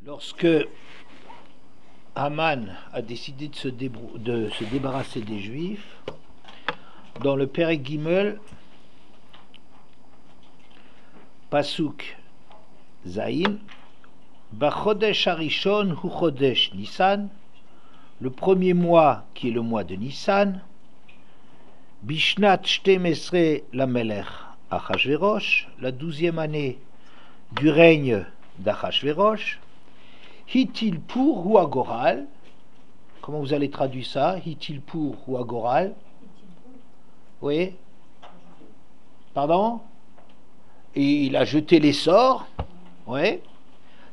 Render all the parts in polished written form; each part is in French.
Lorsque Haman a décidé de se débarrasser des Juifs, dans le Perek Gimel, Pasuk Zayin, Bachodesh Harishon hu Chodesh Nissan, le premier mois qui est le mois de Nissan, Bishnat Shtemesre Lamelech Achashverosh, la 12e année du règne d'Achashverosh, Hitil pour ou agoral. Comment vous allez traduire ça? Hitil pour ou agoral? Oui. Pardon? Et il a jeté les sorts. Oui.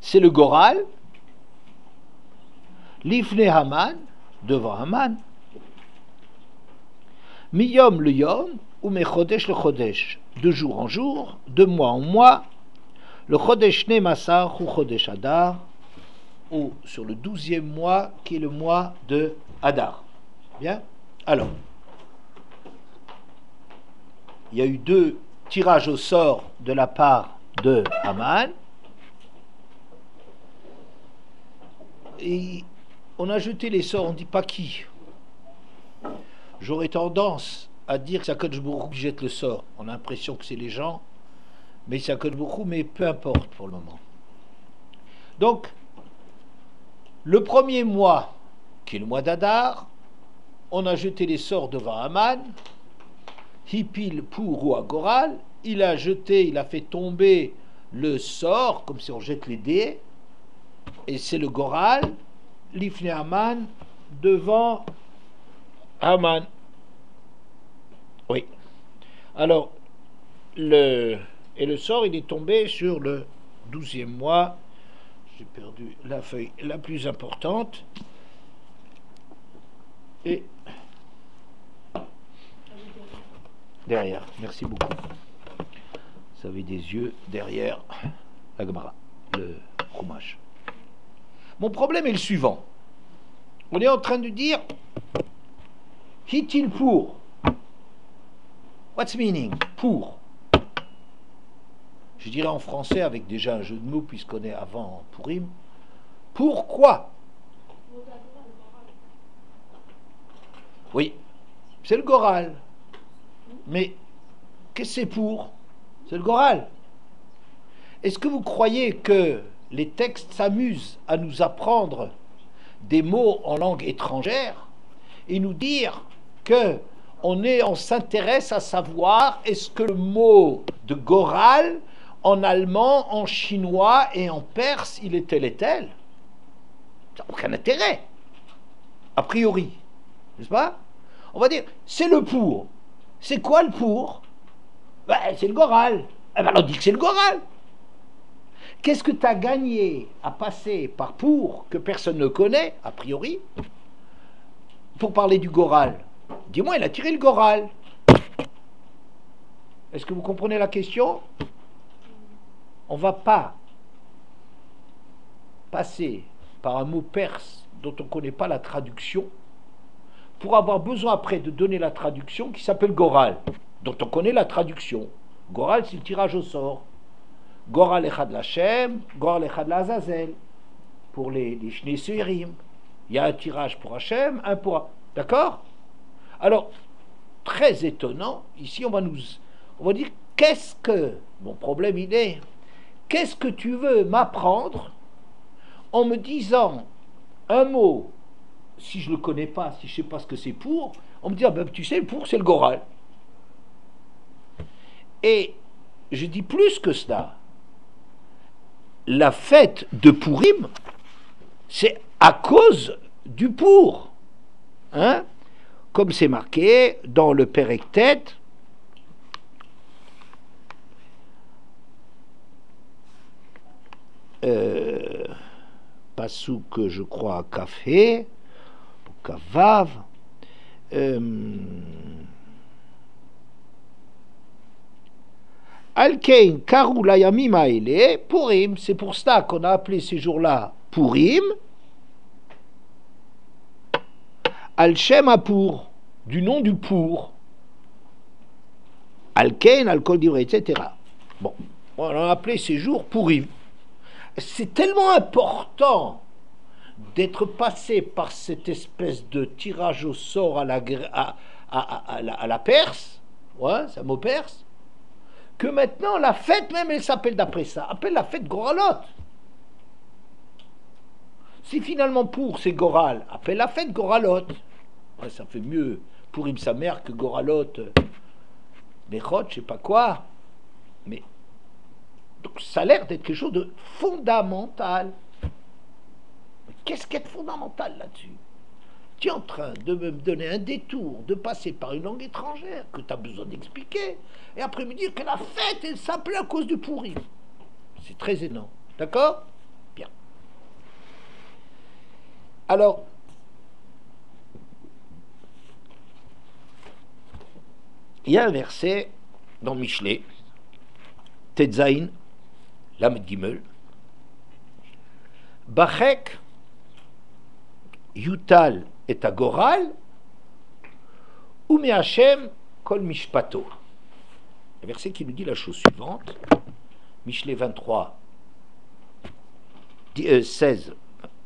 C'est le goral. Lifne Haman, devant Haman. Miyom le yom, ou mechodesh le chodesh. De jour en jour, de mois en mois. Le chodesh ne masar ou chodesh adar. Ou sur le 12e mois, qui est le mois de Hadar. Bien? Alors, il y a eu 2 tirages au sort de la part de Haman. Et on a jeté les sorts, on ne dit pas qui. J'aurais tendance à dire que c'est Akadosh Baruch Hu qui jette le sort. On a l'impression que c'est les gens, mais c'est Akadosh Baruch Hu, mais peu importe pour le moment. Donc, le premier mois, qui est le mois d'Adar, on a jeté les sorts devant Haman, Hipil pour ou agoral, il a fait tomber le sort, comme si on jette les dés, et c'est le goral, Lifne Haman, devant Haman. Oui. Alors, le sort, il est tombé sur le 12e mois. J'ai perdu la feuille la plus importante. Et derrière, merci beaucoup. Vous avez des yeux derrière la Gemara, le Chumash. Mon problème est le suivant. On est en train de dire Hitil pour. What's meaning? Pour. Je dirais en français, avec déjà un jeu de mots, puisqu'on est avant Purim. Pourquoi? Oui, c'est le Goral. Mais qu'est-ce que c'est pour? C'est le Goral. Est-ce que vous croyez que les textes s'amusent à nous apprendre des mots en langue étrangère et nous dire que on s'intéresse à savoir est-ce que le mot de Goral en allemand, en chinois et en perse, il est tel et tel? Ça n'a aucun intérêt, a priori, n'est-ce pas? On va dire, c'est le pour. C'est quoi le pour? C'est le Goral. On dit que c'est le Goral. Qu'est-ce que tu as gagné à passer par pour, que personne ne connaît, a priori, pour parler du Goral? Dis-moi, il a tiré le Goral. Est-ce que vous comprenez la question? On ne va pas passer par un mot perse dont on ne connaît pas la traduction pour avoir besoin après de donner la traduction qui s'appelle Goral, dont on connaît la traduction. Goral, c'est le tirage au sort. Goral Echad Lachem, Goral Echad Lazazel. Pour les Shnei Seirim, il y a un tirage pour Hachem, un pour... D'accord? Alors, très étonnant, ici on va dire, qu'est-ce que... Mon problème il est, qu'est-ce que tu veux m'apprendre en me disant un mot, si je ne le connais pas, si je ne sais pas ce que c'est pour, on me dit, tu sais, pour c'est le Goral. Et je dis plus que cela. La fête de Purim, c'est à cause du pour. Hein? Comme c'est marqué dans le Perek Tet, Pasuk, je crois, Kafé, Kavav, Alkein Karou Layamim Aele, Purim, c'est pour ça qu'on a appelé ces jours-là Purim, Al-Shem Apur, du nom du pour, Alkein, Alkol Divrei, etc. Bon, on a appelé ces jours Purim. C'est tellement important d'être passé par cette espèce de tirage au sort à la perse, ouais, c'est un mot perse, que maintenant la fête même elle s'appelle d'après ça, appelle la fête Goralot. Si finalement pour c'est Goral, appelle la fête Goralot. Ouais, ça fait mieux pour sa mère que Goralot, Mechot, je sais pas quoi. Mais donc ça a l'air d'être quelque chose de fondamental. Mais qu'est-ce qui est fondamental là-dessus? Tu es en train de me donner un détour, de passer par une langue étrangère que tu as besoin d'expliquer, et après me dire que la fête, elle s'appelait à cause du pourri. C'est très énorme. D'accord? Bien. Alors, il y a un verset dans Michelet, Tetzaïn, Lamed Gimel, Bachek, Yutal et Agoral, ou Me'Hachem Kol Mishpato. Un verset qui nous dit la chose suivante, Michelet 23, 16,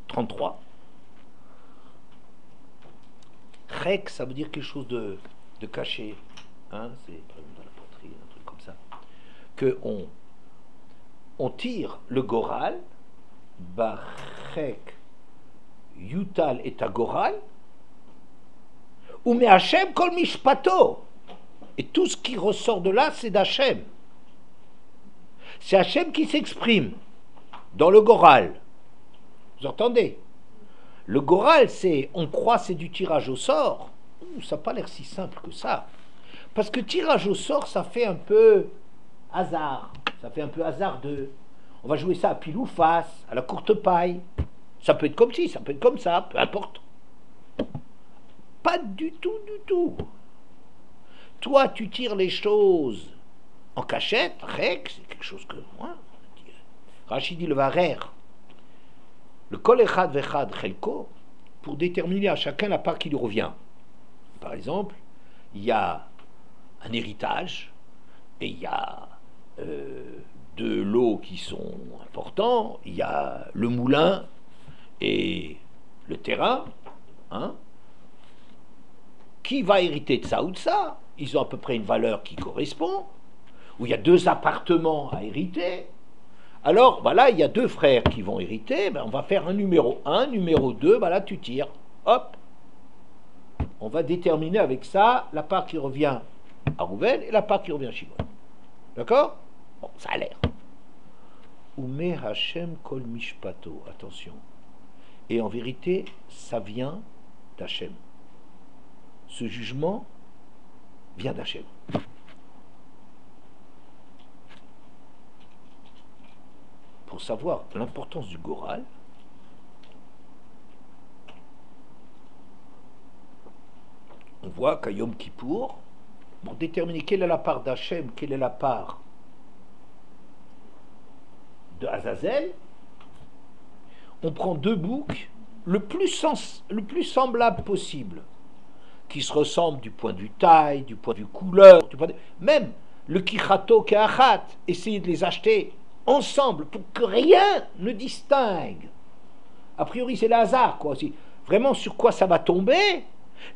33. Chek, ça veut dire quelque chose de caché. Hein, c'est dans la poitrine, un truc comme ça. Que on tire le goral, Bachek, Yutal et Agoral, ou Me'Hachem Kol Mishpato. Et tout ce qui ressort de là, c'est d'Hachem. C'est Hachem qui s'exprime dans le goral. Vous entendez? Le goral, c'est, on croit, c'est du tirage au sort. Ça n'a pas l'air si simple que ça. Parce que tirage au sort, ça fait un peu hasard. Ça fait un peu hasardeux. On va jouer ça à pile ou face, à la courte paille. Ça peut être comme ci, ça peut être comme ça, peu importe. Pas du tout, du tout. Toi, tu tires les choses en cachette, rek, c'est quelque chose que... Ouais, Rachid dit le varer. Le kol echad vechad chelko, pour déterminer à chacun la part qui lui revient. Par exemple, il y a un héritage et il y a deux lots qui sont importants. Il y a le moulin et le terrain. Hein, qui va hériter de ça ou de ça? Ils ont à peu près une valeur qui correspond. Ou il y a deux appartements à hériter. Alors, voilà, il y a deux frères qui vont hériter, ben, on va faire un numéro 1, numéro 2, ben là tu tires, hop. On va déterminer avec ça la part qui revient à Rouven et la part qui revient à Shimon. D'accord? Bon, ça a l'air. Ume Hashem kol mishpato, attention. Et en vérité, ça vient d'Hachem. Ce jugement vient d'Hachem. Pour savoir l'importance du Goral, on voit qu'à Yom Kippour, pour déterminer quelle est la part d'Hachem, quelle est la part de Azazel, on prend deux boucs le plus semblable possible, qui se ressemblent du point de vue taille, du point de vue couleur, même le kichato keachat, essayer de les acheter ensemble pour que rien ne distingue. A priori, c'est le hasard, quoi. C'est vraiment sur quoi ça va tomber,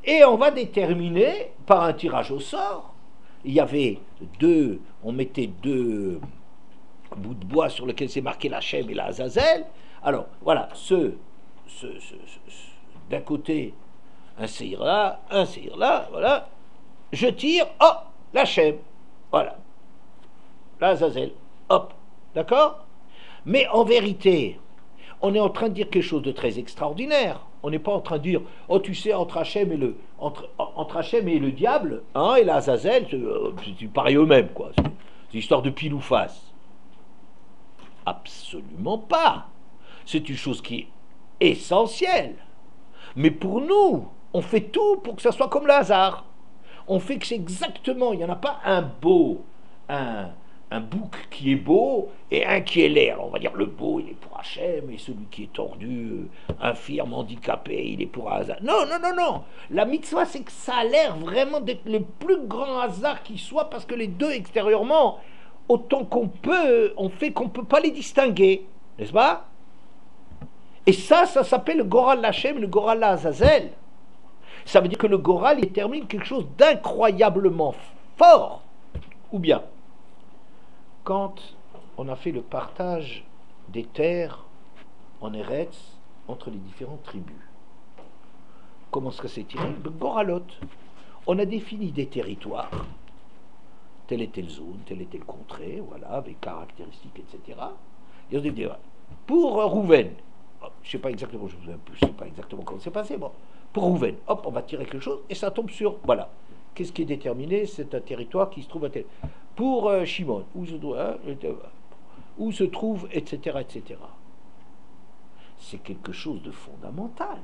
et on va déterminer par un tirage au sort. Il y avait on mettait deux bouts de bois sur lesquels c'est marqué la Shem et la Azazel. Alors, voilà, d'un côté, un séhir là, voilà. Je tire, oh, la Shem, voilà. La Azazel, hop. D'accord? Mais en vérité, on est en train de dire quelque chose de très extraordinaire. On n'est pas en train de dire, oh tu sais, entre Hachem et le diable, hein, et la Azazel, c'est pareil eux-mêmes, quoi. C'est histoire de pile ou face. Absolument pas. C'est une chose qui est essentielle. Mais pour nous, on fait tout pour que ça soit comme le hasard. On fait que c'est exactement, il n'y en a pas un bouc qui est beau et un qui est laid. Alors on va dire le beau il est pour Hachem et celui qui est tordu, infirme, handicapé, il est pour hasard. Non. La mitzvah c'est que ça a l'air vraiment d'être le plus grand hasard qui soit parce que les deux extérieurement, autant qu'on peut, on fait qu'on ne peut pas les distinguer. N'est-ce pas? Et ça s'appelle le Goral Lachem, le Goral Azazel. Ça veut dire que le Goral, il détermine quelque chose d'incroyablement fort. Ou bien, quand on a fait le partage des terres en Eretz entre les différentes tribus, comment est-ce que c'est tiré? Le Goralot. On a défini des territoires, telle et telle zone, telle et telle contrée, voilà, avec caractéristiques, etc. Et on dit, pour Rouven, je ne sais pas exactement, je ne sais pas exactement comment c'est passé, bon, pour Rouven, hop, on va tirer quelque chose, et ça tombe sur, voilà, qu'est-ce qui est déterminé? C'est un territoire qui se trouve à tel. Pour Shimon, où se trouve, etc., etc. C'est quelque chose de fondamental.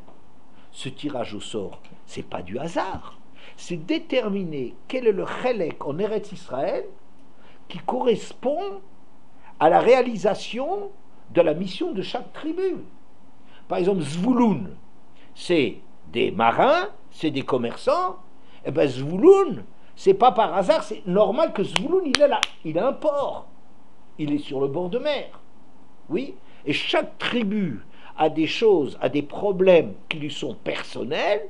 Ce tirage au sort, c'est pas du hasard. C'est déterminer quel est le chélek en Eretz Israël qui correspond à la réalisation de la mission de chaque tribu. Par exemple, Zvouloun, c'est des marins, c'est des commerçants. Et bien Zvouloun, c'est pas par hasard, c'est normal que Zvouloun, il est là. Il a un port. Il est sur le bord de mer. Oui. Et chaque tribu a des choses, a des problèmes qui lui sont personnels.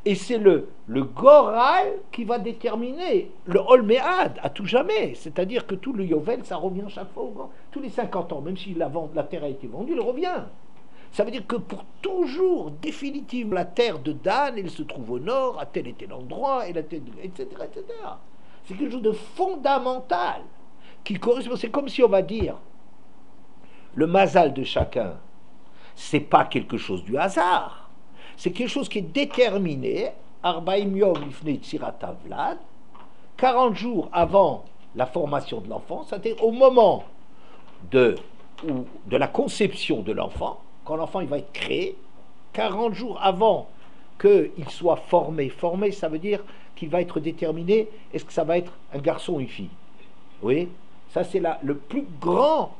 Et c'est le Goral qui va déterminer le Olméad à tout jamais. C'est-à-dire que tout le Yovel, ça revient chaque fois, tous les 50 ans, même si la terre a été vendue, il revient. Ça veut dire que pour toujours, définitivement, la terre de Dan, elle se trouve au nord, à tel et tel endroit, et etc., etc. C'est quelque chose de fondamental qui correspond. C'est comme si on va dire le mazal de chacun, c'est pas quelque chose du hasard. C'est quelque chose qui est déterminé, Arbaim Yom Lifnei Tzirat Havlad, 40 jours avant la formation de l'enfant, c'est-à-dire au moment de la conception de l'enfant, quand l'enfant il va être créé, 40 jours avant qu'il soit formé. Formé, ça veut dire qu'il va être déterminé, est-ce que ça va être un garçon ou une fille? Oui, ça c'est le plus grand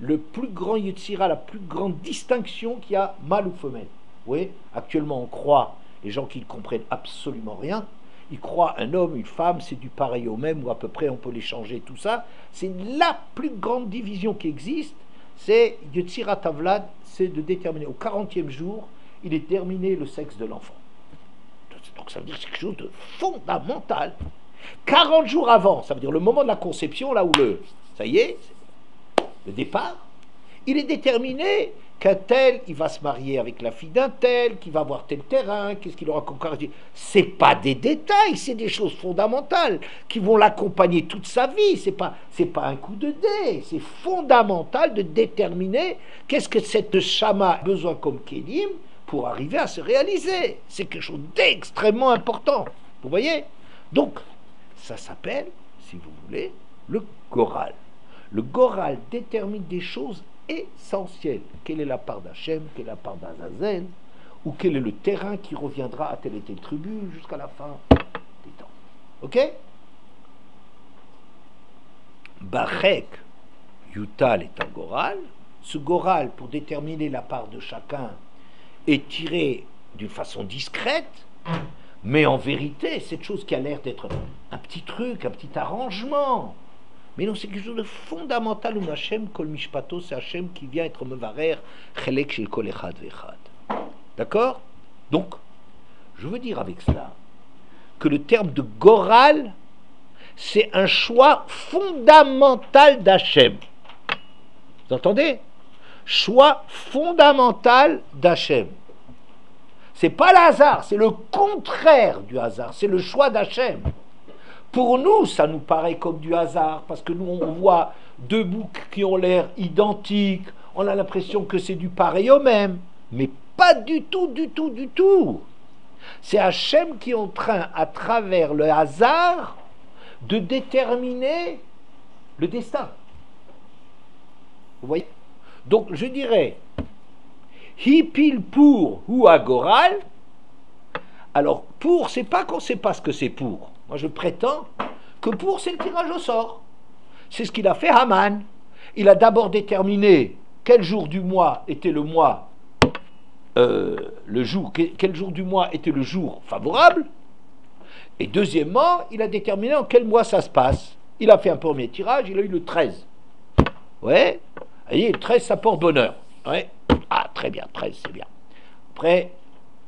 Yetzira, la plus grande distinction qu'il y a mâle ou femelle. Oui, actuellement on croit, les gens qui ne comprennent absolument rien, ils croient un homme, une femme, c'est du pareil au même, ou à peu près on peut les changer, tout ça. C'est la plus grande division qui existe, c'est Yetzira Tavlad, c'est de déterminer au 40e jour, il est terminé le sexe de l'enfant. Donc ça veut dire que c'est quelque chose de fondamental. 40 jours avant, ça veut dire le moment de la conception, là où ça y est, le départ, il est déterminé qu'un tel, il va se marier avec la fille d'un tel, qui va avoir tel terrain, qu'est-ce qu'il aura concordé. C'est pas des détails, c'est des choses fondamentales qui vont l'accompagner toute sa vie. C'est pas un coup de dé, c'est fondamental de déterminer qu'est-ce que cette Shama a besoin comme Kélim pour arriver à se réaliser. C'est quelque chose d'extrêmement important. Vous voyez? Donc, ça s'appelle, si vous voulez, le Goral. Le Goral détermine des choses essentielles. Quelle est la part d'Hachem, quelle est la part d'Azazel, ou quel est le terrain qui reviendra à telle et telle tribu jusqu'à la fin des temps. Ok? Barek, Yutal est un Goral. Ce Goral, pour déterminer la part de chacun, est tiré d'une façon discrète, mais en vérité, cette chose qui a l'air d'être un petit truc, un petit arrangement, mais non, c'est quelque chose de fondamental où Hachem, Kol Mishpato, c'est Hachem qui vient être Mevarer, Chelek Shel Kol Echad Vechad. D'accord? Donc, je veux dire avec cela que le terme de Goral, c'est un choix fondamental d'Hachem. Vous entendez? Choix fondamental d'Hachem. C'est pas le hasard, c'est le contraire du hasard, c'est le choix d'Hachem. Pour nous, ça nous paraît comme du hasard, parce que nous, on voit deux boucs qui ont l'air identiques, on a l'impression que c'est du pareil au même, mais pas du tout, du tout, du tout. C'est Hachem qui est en train, à travers le hasard, de déterminer le destin. Vous voyez? Donc, je dirais, Hipil pour ou agoral. Alors, pour, c'est pas qu'on ne sait pas ce que c'est pour. Moi, je prétends que pour, c'est le tirage au sort. C'est ce qu'il a fait Haman. Il a d'abord déterminé quel jour du mois était le mois, quel jour du mois était le jour favorable. Et deuxièmement, il a déterminé en quel mois ça se passe. Il a fait un premier tirage, il a eu le 13. Ouais. voyez, le 13, ça porte bonheur. Ouais. Ah, très bien, 13, c'est bien.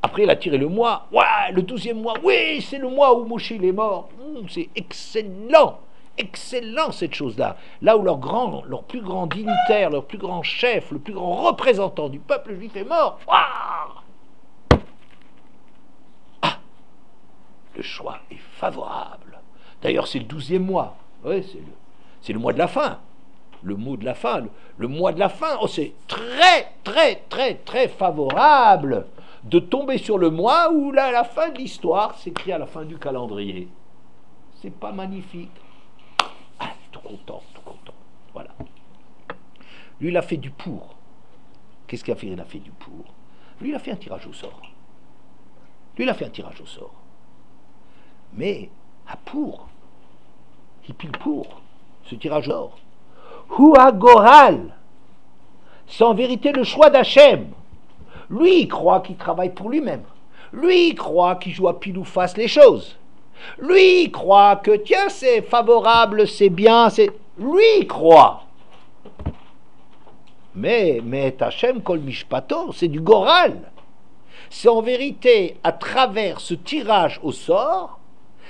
Après, il a tiré le mois. Ouais, le 12e mois. Oui, c'est le mois où Moshe il est mort. C'est excellent. Excellent, cette chose-là. Là où leur plus grand dignitaire, leur plus grand chef, le plus grand représentant du peuple juif est mort. Ah, le choix est favorable. D'ailleurs, c'est le 12e mois. Oui, c'est le mois de la fin. Le mot de la fin. Le mois de la fin. Oh, c'est très, très, très, très favorable de tomber sur le mois où là, la fin de l'histoire s'écrit à la fin du calendrier. C'est pas magnifique? Ah, tout content, tout content. Voilà. Lui, il a fait du pour. Qu'est-ce qu'il a fait? Il a fait du pour. Lui, il a fait un tirage au sort. Lui, il a fait un tirage au sort. Mais, à pour, il pile pour ce tirage au sort. Hua Goral, c'est en vérité le choix d'Hachem. Lui, il croit qu'il travaille pour lui-même. Lui, il croit qu'il joue à pile ou face les choses. Lui, il croit que, tiens, c'est favorable, c'est bien, c'est... Lui, il croit. Mais Hachem Kol Mishpato, c'est du Goral. C'est en vérité, à travers ce tirage au sort,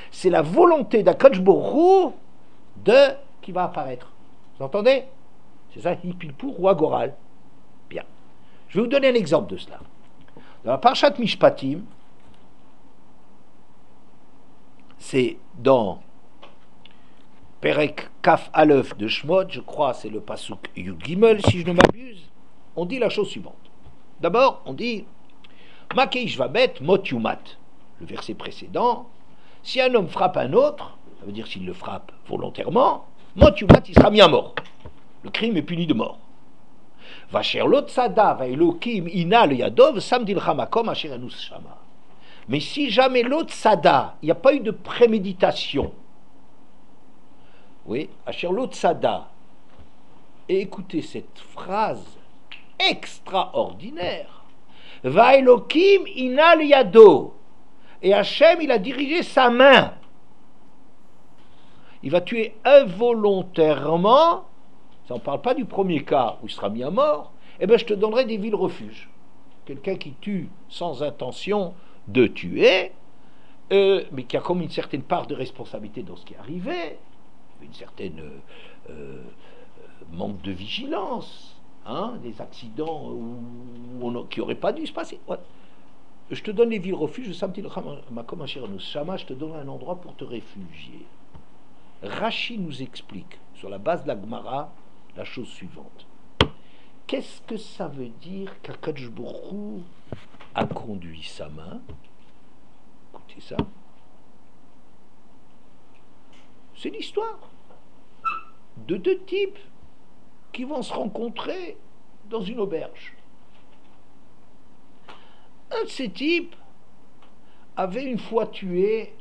c'est la volonté d'Akadosh Baruch Hu qui va apparaître. Vous entendez? C'est ça, Hipil pour ou Agoral. Bien. Je vais vous donner un exemple de cela. Dans la Parshat Mishpatim, c'est dans Perek Kaf Aleph de Shmot, je crois c'est le Pasuk Yud Gimel, si je ne m'abuse, on dit la chose suivante. D'abord, on dit Makeish Vabet Mot Yumat. Le verset précédent, si un homme frappe un autre, ça veut dire s'il le frappe volontairement, Mot Yumat, il sera mis à mort. Le crime est puni de mort. Vacher lot sada va Elokim ina le yadov samdil chamakom asher anus shama. Mais si jamais l'autre sada, il n'y a pas eu de préméditation, oui, asher l'autre sada, et écoutez cette phrase extraordinaire, va Elokim ina le yado, et Hachem il a dirigé sa main, il va tuer involontairement. Ça, on ne parle pas du premier cas où il sera mis à mort. Eh bien, je te donnerai des villes refuges. Quelqu'un qui tue sans intention de tuer, mais qui a comme une certaine part de responsabilité dans ce qui est arrivé, une certaine manque de vigilance, hein, des accidents qui n'auraient pas dû se passer. Ouais. Je te donne les villes refuges, je te donnerai un endroit pour te réfugier. Rashi nous explique, sur la base de la Gemara, la chose suivante. Qu'est-ce que ça veut dire qu'Akadosh Baruch Hu a conduit sa main? Écoutez ça. C'est l'histoire de deux types qui vont se rencontrer dans une auberge. Un de ces types avait une fois tué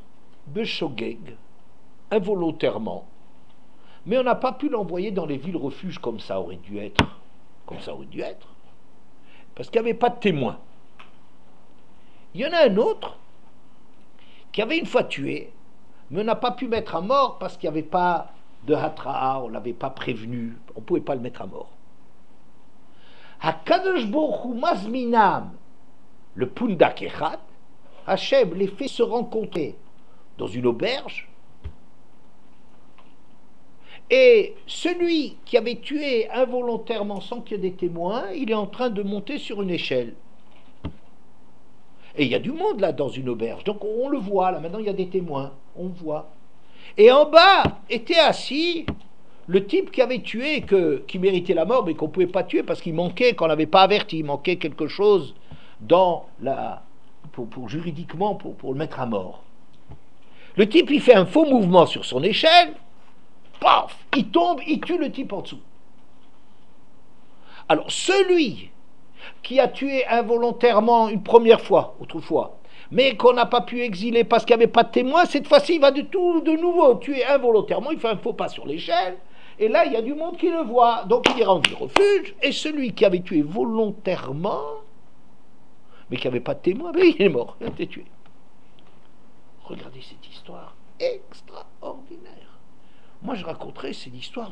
Beshogeg involontairement, mais on n'a pas pu l'envoyer dans les villes refuges comme ça aurait dû être, parce qu'il n'y avait pas de témoins. Il y en a un autre qui avait une fois tué, mais on n'a pas pu mettre à mort parce qu'il n'y avait pas de hatra, on ne l'avait pas prévenu, on ne pouvait pas le mettre à mort. Hakadosh Baruch Hu mazminam, le pundak echad, Hachem les fait se rencontrer dans une auberge. Et celui qui avait tué involontairement sans qu'il y ait des témoins, il est en train de monter sur une échelle. Et il y a du monde là dans une auberge, donc on le voit, là maintenant il y a des témoins, on voit. Et en bas était assis le type qui avait tué, qui méritait la mort, mais qu'on ne pouvait pas tuer parce qu'il manquait, qu'on n'avait pas averti, il manquait quelque chose dans juridiquement pour le mettre à mort. Le type il fait un faux mouvement sur son échelle, paf, il tombe, il tue le type en dessous. Alors celui qui a tué involontairement une première fois, autrefois, mais qu'on n'a pas pu exiler parce qu'il n'y avait pas de témoin, cette fois-ci il va de nouveau tuer involontairement, il fait un faux pas sur l'échelle, et là il y a du monde qui le voit, donc il ira en ville refuge, et celui qui avait tué volontairement, mais qui n'avait pas de témoin, mais il est mort, il a été tué. Regardez cette histoire extraordinaire. Moi, je raconterai, c'est l'histoire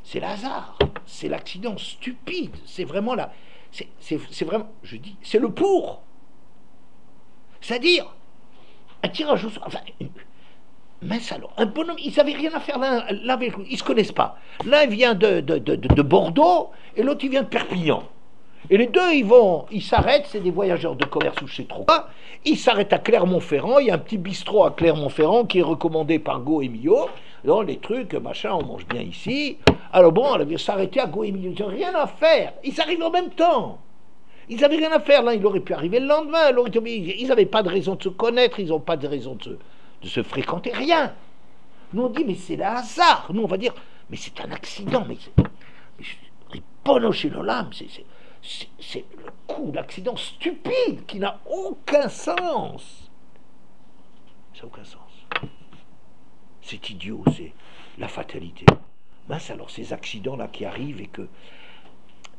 c'est le hasard, c'est l'accident stupide, c'est vraiment là, c'est vraiment, je dis, c'est le pour. C'est-à-dire, un tirage au sort, enfin, mince alors, un bonhomme, ils n'avaient rien à faire l'un avec l'autre, ils ne se connaissent pas. L'un vient de Bordeaux et l'autre il vient de Perpignan. Et les deux, ils s'arrêtent, c'est des voyageurs de commerce ou je sais trop quoi, ils s'arrêtent à Clermont-Ferrand, il y a un petit bistrot à Clermont-Ferrand qui est recommandé par Go et Millau, donc les trucs, machin, on mange bien ici. Alors bon, on va s'arrêter à Go et Millau, ils n'ont rien à faire, ils arrivent en même temps. Ils n'avaient rien à faire, là, il aurait pu arriver le lendemain, ils n'avaient pas de raison de se connaître, ils n'ont pas de raison de se fréquenter, rien. Nous on dit, mais c'est le hasard, nous on va dire, mais c'est un accident, mais Ribono Shel Olam, c'est le coup d'accident stupide qui n'a aucun sens. Ça n'a aucun sens. C'est idiot, c'est la fatalité. Mince alors ces accidents-là qui arrivent et que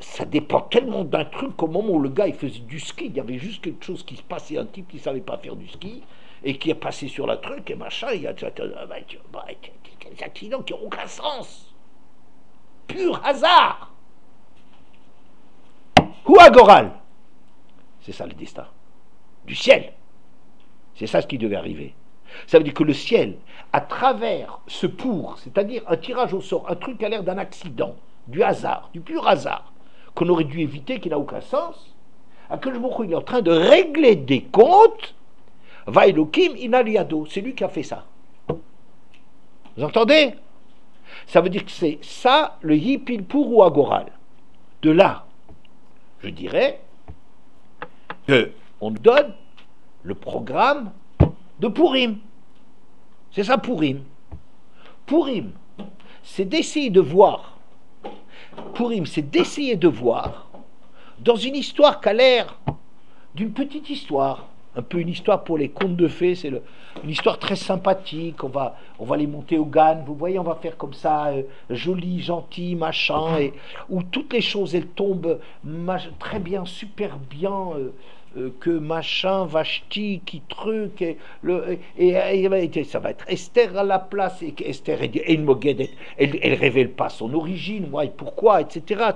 ça dépend tellement d'un truc qu'au moment où le gars il faisait du ski, il y avait juste quelque chose qui se passait, un type qui ne savait pas faire du ski et qui est passé sur la truc et machin, il y a des accidents qui n'ont aucun sens. Pur hasard. Ou agoral. C'est ça le destin. Du ciel. C'est ça ce qui devait arriver. Ça veut dire que le ciel, à travers ce pour, c'est-à-dire un tirage au sort, un truc qui a l'air d'un accident, du hasard, du pur hasard, qu'on aurait dû éviter, qui n'a aucun sens, Akadosh Baruch Hu, il est en train de régler des comptes, Vaïlokim inaliado, c'est lui qui a fait ça. Vous entendez? Ça veut dire que c'est ça, le Yipil pour ou agoral. De là, je dirais qu'on donne le programme de Purim. C'est ça Purim. Purim, c'est d'essayer de voir. Purim, c'est d'essayer de voir dans une histoire qui a l'air d'une petite histoire, un peu une histoire pour les contes de fées, c'est une histoire très sympathique, on va les monter au GAN, vous voyez, on va faire comme ça, joli, gentil, machin, et où toutes les choses, elles tombent très bien, super bien, que machin, Vashti, qui truc, et ça va être Esther à la place, et Esther, elle révèle pas son origine, ouais, pourquoi, etc.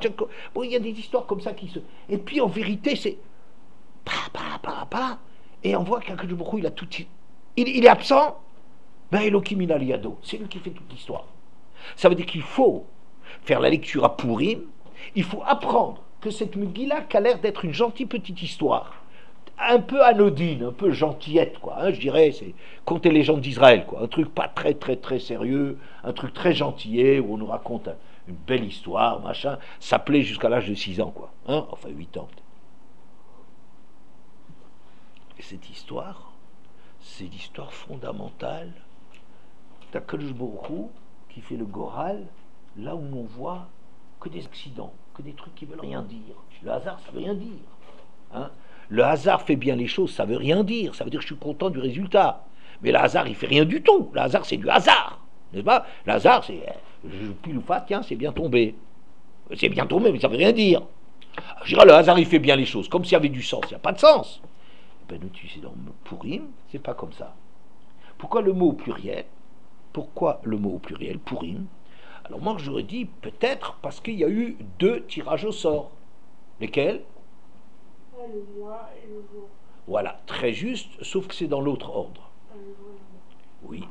Bon, il y a des histoires comme ça qui se... Et puis en vérité, c'est... Et on voit qu'Akadosh Baruch Hu, il a tout... Il est absent, ben Elokim inaliado, c'est lui qui fait toute l'histoire. Ça veut dire qu'il faut faire la lecture à Purim, il faut apprendre que cette Megillah qui a l'air d'être une gentille petite histoire, un peu anodine, un peu gentillette, quoi. Hein, je dirais, c'est Contes et légendes d'Israël, quoi. Un truc pas très, très, très sérieux, un truc très gentillet, où on nous raconte une belle histoire, machin. Ça plaît jusqu'à l'âge de 6 ans, quoi. Hein, enfin, 8 ans. Et cette histoire, c'est l'histoire fondamentale d'Akadosh Baruch Hu qui fait le Goral, là où on voit que des accidents, que des trucs qui veulent rien dire. Le hasard, ça veut rien dire. Hein? Le hasard fait bien les choses, ça veut rien dire. Ça veut dire que je suis content du résultat. Mais le hasard, il fait rien du tout. Le hasard, c'est du hasard. N'est-ce pas? Le hasard, c'est je pile ou pas, tiens, c'est bien tombé. C'est bien tombé, mais ça veut rien dire. Je dirais, le hasard, il fait bien les choses, comme s'il y avait du sens. Il n'y a pas de sens. Ben, nous, tu sais, dans Purim, c'est pas comme ça. Pourquoi le mot au pluriel? Pourquoi le mot au pluriel, Purim? Alors moi, j'aurais dit peut-être parce qu'il y a eu 2 tirages au sort. Lesquels? Le mois et le jour. Voilà, très juste, sauf que c'est dans l'autre ordre. Oui.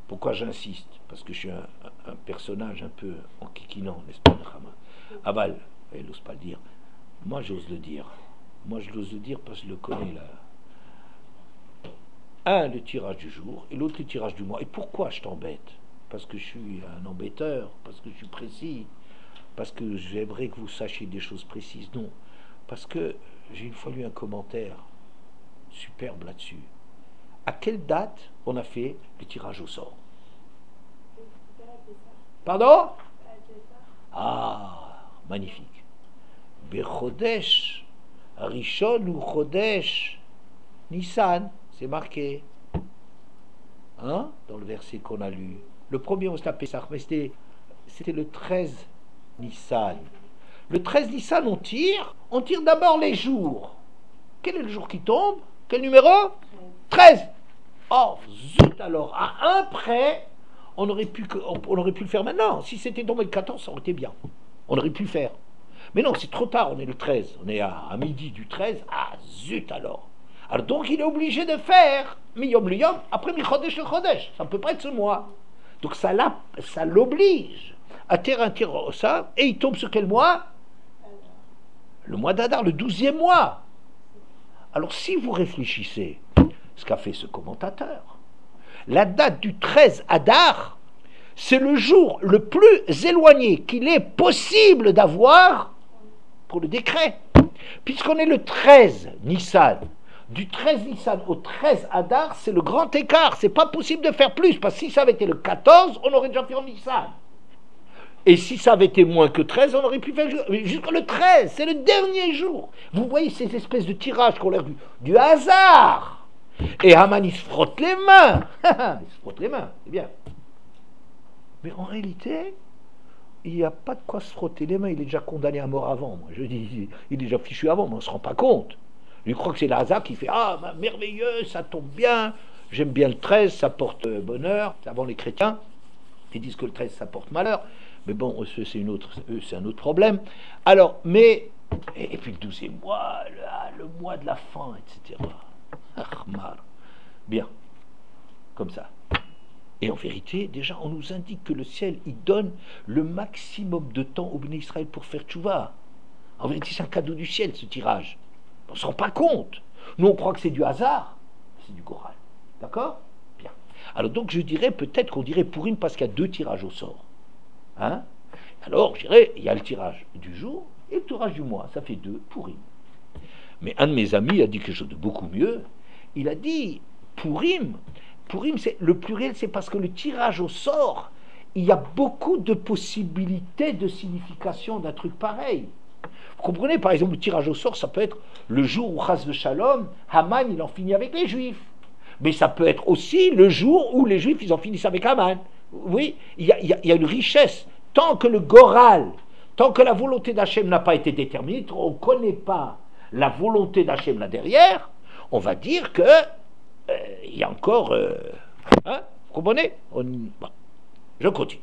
Pourquoi j'insiste? Parce que je suis un personnage un peu enquiquinant, n'est-ce pas, Nechama? Aval, elle n'ose pas le dire. Moi, j'ose le dire. Moi, je l'ose le dire parce que je le connais là. Un, le tirage du jour, et l'autre, le tirage du mois. Et pourquoi je t'embête? Parce que je suis un embêteur, parce que je suis précis, parce que j'aimerais que vous sachiez des choses précises. Non, parce que j'ai une fois lu un commentaire superbe là-dessus. À quelle date on a fait le tirage au sort? Pardon? Ah, magnifique. Bechodesh Rishon ou Chodesh Nissan, c'est marqué. Hein? Dans le verset qu'on a lu. Le premier, on se l'a Pessah, mais c'était le 13 Nissan. Le 13 Nissan, on tire d'abord les jours. Quel est le jour qui tombe? Quel numéro? 13. Oh, zut alors, à un près, on aurait pu le faire maintenant. Si c'était tombé le 14, ça aurait été bien. On aurait pu le faire. Mais non, c'est trop tard, on est le 13. On est à midi du 13. Ah, zut alors. Alors donc, il est obligé de faire Miyom le Yom après Mi-Chodesh le Chodesh. Ça ne peut pas être ce mois. Donc ça l'oblige à terre un tir ça. Et il tombe sur quel mois? Le mois d'Adar, le 12e mois. Alors si vous réfléchissez, ce qu'a fait ce commentateur, la date du 13 Adar, c'est le jour le plus éloigné qu'il est possible d'avoir pour le décret. Puisqu'on est le 13 Nissan, du 13 Nissan au 13 Adar, c'est le grand écart. C'est pas possible de faire plus, parce que si ça avait été le 14, on aurait déjà fait en Nissan. Et si ça avait été moins que 13, on aurait pu faire jusqu'au le 13, c'est le dernier jour. Vous voyez ces espèces de tirages qui ont l'air du hasard. Et Haman, il se frotte les mains. Il se frotte les mains, c'est bien. Mais en réalité, il n'y a pas de quoi se frotter les mains. Il est déjà condamné à mort avant. Moi, je dis, il est déjà fichu avant, mais on ne se rend pas compte. Il croit que c'est le hasard qui fait ah, merveilleux, ça tombe bien. J'aime bien le 13, ça porte bonheur. C'est avant les chrétiens. Ils disent que le 13, ça porte malheur. Mais bon, c'est un autre problème. Alors, mais, et puis le 12e mois, le mois de la fin, etc. Bien, comme ça. Et en vérité, déjà, on nous indique que le ciel, il donne le maximum de temps au Béné Israël pour faire tchouva. En vérité, c'est un cadeau du ciel, ce tirage. On ne se rend pas compte. Nous, on croit que c'est du hasard. C'est du Goral. D'accord? Bien. Alors donc, je dirais, peut-être qu'on dirait Pourim parce qu'il y a 2 tirages au sort. Hein? Alors, je dirais, il y a le tirage du jour et le tirage du mois. Ça fait 2 Pourim. Mais un de mes amis a dit quelque chose de beaucoup mieux. Il a dit, Pourim, c'est le pluriel, c'est parce que le tirage au sort, il y a beaucoup de possibilités de signification d'un truc pareil. Vous comprenez, par exemple, le tirage au sort, ça peut être le jour où, chas de Shalom, Haman, il en finit avec les Juifs. Mais ça peut être aussi le jour où les Juifs, ils en finissent avec Haman. Oui, il y a une richesse. Tant que le Goral, tant que la volonté d'Hachem n'a pas été déterminée, on ne connaît pas la volonté d'Hachem là derrière, on va dire que il y a encore... hein, vous comprenez? Bon, je continue.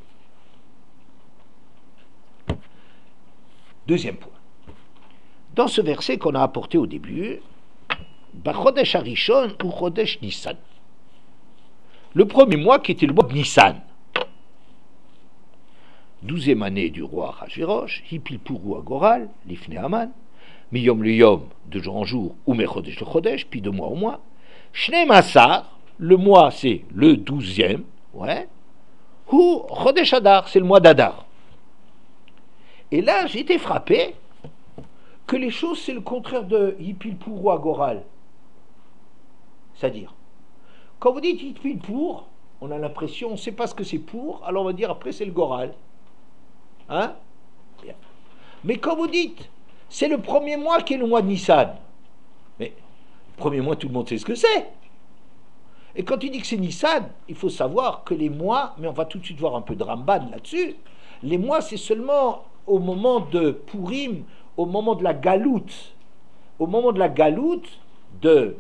Deuxième point. Dans ce verset qu'on a apporté au début, Bachodesh Harishon ou Chodesh Nissan. Le premier mois qui était le mois de Nissan. 12e année du roi Achashverosh, Hipilpuru Agoral, Lifne Haman, Miyom le Yom, de jour en jour, ou Mechodesh le Chodesh, puis de mois au mois. Shne Massar, le mois c'est le 12e, ouais, ou Chodesh Adar, c'est le mois d'Adar. Et là, j'ai été frappé que les choses, c'est le contraire de Hipilpuru Agoral. C'est-à-dire, quand vous dites Hipilpur, on a l'impression, on ne sait pas ce que c'est pour, alors on va dire après c'est le Goral. Hein? Bien. Mais quand vous dites, c'est le premier mois qui est le mois de Nissan, mais le premier mois, tout le monde sait ce que c'est. Et quand il dit que c'est Nissan, il faut savoir que les mois, mais on va tout de suite voir un peu de Ramban là-dessus, les mois, c'est seulement au moment de Purim, au moment de la galoute, au moment de la galoute de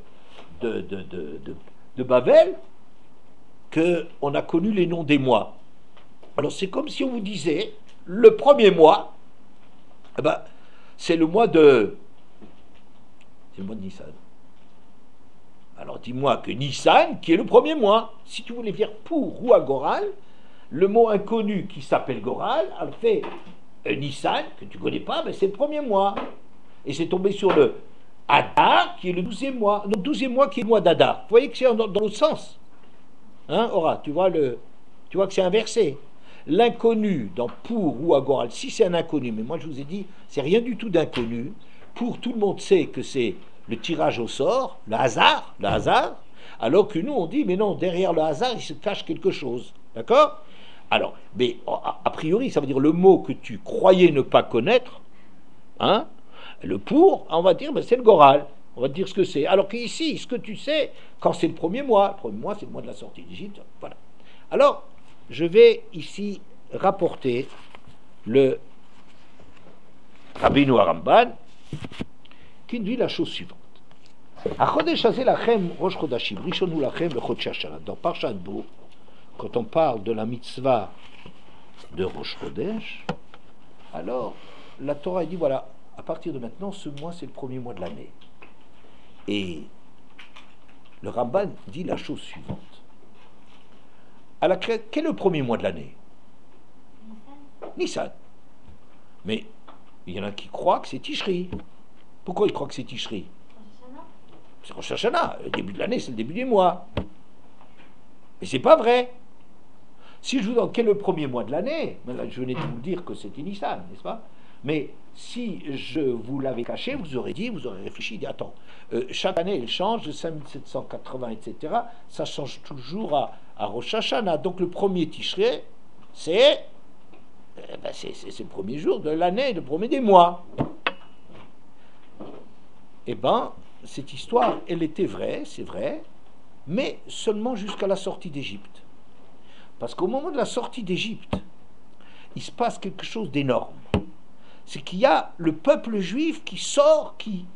Babel, qu'on a connu les noms des mois. Alors c'est comme si on vous disait, le premier mois, eh ben, c'est le mois de Nissan. Alors dis-moi que Nissan, qui est le premier mois, si tu voulais dire pour ou à Goral, le mot inconnu qui s'appelle Goral, elle fait Nissan, que tu ne connais pas, ben c'est le premier mois. Et c'est tombé sur le Adar, qui est le 12e mois. Donc 12e mois qui est le mois d'Adar. Vous voyez que c'est dans l'autre sens. Hein, Aura, tu vois que c'est inversé. L'inconnu dans pour ou agoral, si c'est un inconnu, mais moi je vous ai dit, c'est rien du tout d'inconnu. Pour tout le monde sait que c'est le tirage au sort, le hasard, alors que nous on dit, mais non, derrière le hasard, il se cache quelque chose. D'accord? Alors, mais a priori, ça veut dire le mot que tu croyais ne pas connaître, hein, le pour, on va dire, ben, c'est le Goral. On va te dire ce que c'est. Alors qu'ici, ce que tu sais, quand c'est le premier mois, c'est le mois de la sortie d'Égypte. Voilà. Alors, je vais ici rapporter le Rabbeinu Aramban qui dit la chose suivante. Dans Parshat Bo, quand on parle de la mitzvah de Rosh Chodesh, alors la Torah dit voilà, à partir de maintenant, ce mois c'est le premier mois de l'année. Et le Ramban dit la chose suivante. Quel est le premier mois de l'année? Nissan. Mais il y en a qui croient que c'est Tishri. Pourquoi ils croient que c'est Tishri? C'est Rosh Hashanah. Le début de l'année, c'est le début des mois. Mais c'est pas vrai. Si je vous demande quel est le premier mois de l'année, je venais de vous dire que c'était Nissan, n'est-ce pas? Mais si je vous l'avais caché, vous aurez réfléchi, dit attends, chaque année elle change, de 5780, etc. Ça change toujours à Rosh Hashanah. Donc le premier Tishrei, c'est le premier jour de l'année, le premier des mois. Eh bien, cette histoire, elle était vraie, c'est vrai, mais seulement jusqu'à la sortie d'Égypte. Parce qu'au moment de la sortie d'Égypte, il se passe quelque chose d'énorme. C'est qu'il y a le peuple juif qui sort, qui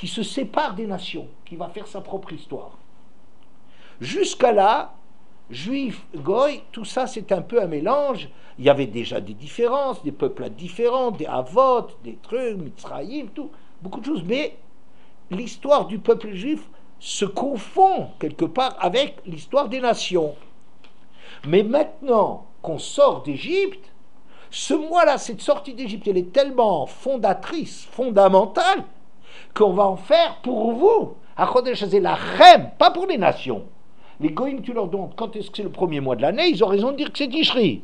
se sépare des nations, qui va faire sa propre histoire. Jusqu'à là, juifs, goy, tout ça c'est un peu un mélange. Il y avait déjà des différences, des peuples différents, des Havot, des trucs, Mitzrayim, tout, beaucoup de choses. Mais l'histoire du peuple juif se confond quelque part avec l'histoire des nations. Mais maintenant qu'on sort d'Égypte, ce mois-là, cette sortie d'Égypte, elle est tellement fondatrice, fondamentale, qu'on va en faire pour vous. À Chodesh Hazeh Lachem, pas pour les nations. Les goïms, tu leur demandes quand est-ce que c'est le premier mois de l'année, ils ont raison de dire que c'est Tishri,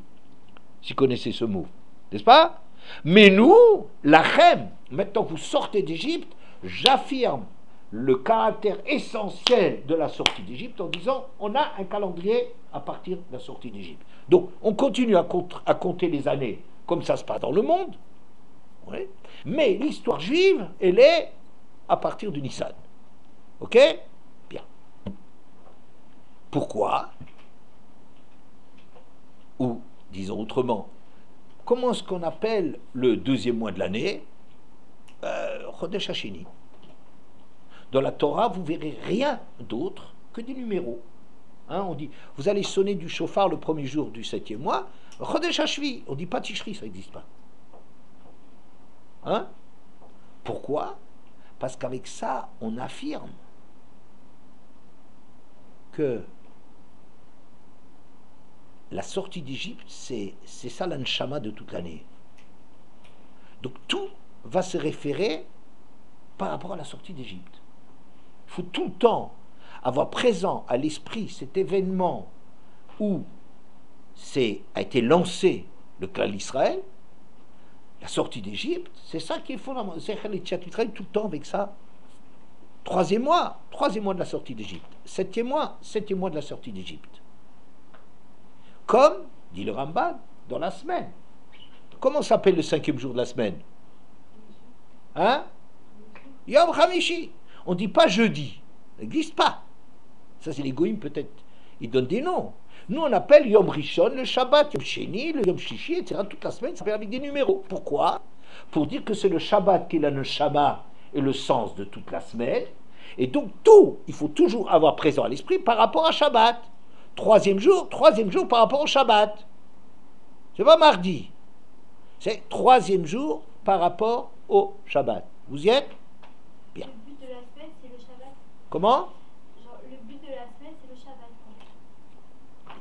s'ils connaissaient ce mot, n'est-ce pas? Mais nous, Lachem, maintenant que vous sortez d'Égypte, j'affirme le caractère essentiel de la sortie d'Égypte en disant on a un calendrier à partir de la sortie d'Égypte. Donc on continue à compter les années comme ça se passe dans le monde, oui, mais l'histoire juive, elle est à partir du Nissan. Ok? Bien. Pourquoi? Ou, disons autrement, comment est-ce qu'on appelle le deuxième mois de l'année? Chodesh Hasheni. Dans la Torah, vous verrez rien d'autre que des numéros. Hein, on dit, vous allez sonner du chauffard le premier jour du 7e mois, Chodesh Hashvi, on dit pas Tishri, ça n'existe pas. Hein? Pourquoi? Parce qu'avec ça, on affirme que la sortie d'Égypte, c'est ça l'anshama de toute l'année. Donc tout va se référer par rapport à la sortie d'Égypte. Il faut tout le temps avoir présent à l'esprit cet événement où a été lancé le clan d'Israël, la sortie d'Égypte, c'est ça qui est fondamental. C'est tout le temps avec ça. Troisième mois de la sortie d'Égypte. Septième mois de la sortie d'Égypte. Comme, dit le Ramban, dans la semaine. Comment s'appelle le 5e jour de la semaine? Hein? Yom Hamishi. On ne dit pas jeudi. Ça n'existe pas. Ça, c'est les goïms, peut-être. Ils donnent des noms. Nous, on appelle Yom Rishon, le Shabbat, Yom Sheni, le Yom Shishi, etc. Toute la semaine, ça s'appelle avec des numéros. Pourquoi? Pour dire que c'est le Shabbat qui est la neshama et le sens de toute la semaine. Et donc, tout, il faut toujours avoir présent à l'esprit par rapport à Shabbat. Troisième jour par rapport au Shabbat. C'est pas mardi. C'est troisième jour par rapport au Shabbat. Vous y êtes? Bien. Le but de la semaine, c'est le Shabbat. Comment? Genre, le but de la semaine, c'est le Shabbat.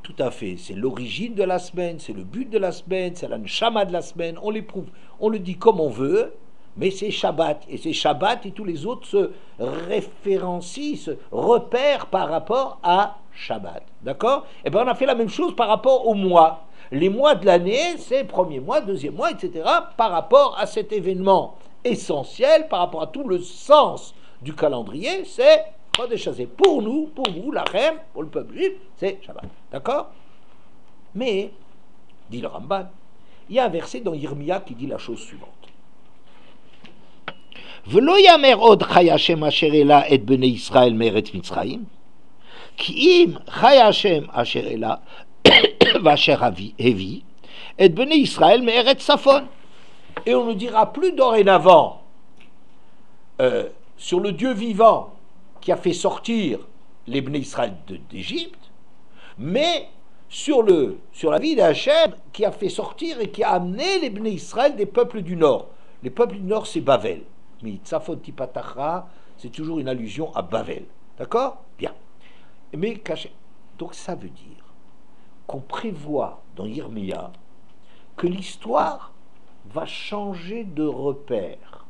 Tout à fait. C'est l'origine de la semaine, c'est le but de la semaine, c'est la neshama de la semaine. On l'éprouve, on le dit comme on veut, mais c'est Shabbat. Et c'est Shabbat et tous les autres se référencient, se repèrent par rapport à Shabbat. D'accord? Et bien on a fait la même chose par rapport aux mois. Les mois de l'année, c'est premier mois, deuxième mois, etc. par rapport à cet événement essentiel, par rapport à tout le sens du calendrier, c'est Chodesh Hazeh. Pour nous, pour vous, Lachem, pour le peuple juif, c'est Shabbat. D'accord? Mais, dit le Ramban, il y a un verset dans Yirmia qui dit la chose suivante. V'lo yamer od chaya Hashem asher ela et bnei Israël me'eretz Mitzrayim, ki im chaya Hashem asher ela v'asher hevi et bnei Israël me'eretz Safon. Et on ne dira plus dorénavant sur le Dieu vivant qui a fait sortir les Bnei Israël d'Égypte, mais sur la vie d'Hachem qui a fait sortir et qui a amené les Bnei Israël des peuples du Nord. Les peuples du Nord, c'est Bavel. Mais Tzafon Tipatachra, c'est toujours une allusion à Bavel. D'accord? Bien. Mais donc ça veut dire qu'on prévoit dans Yirmia que l'histoire va changer de repère.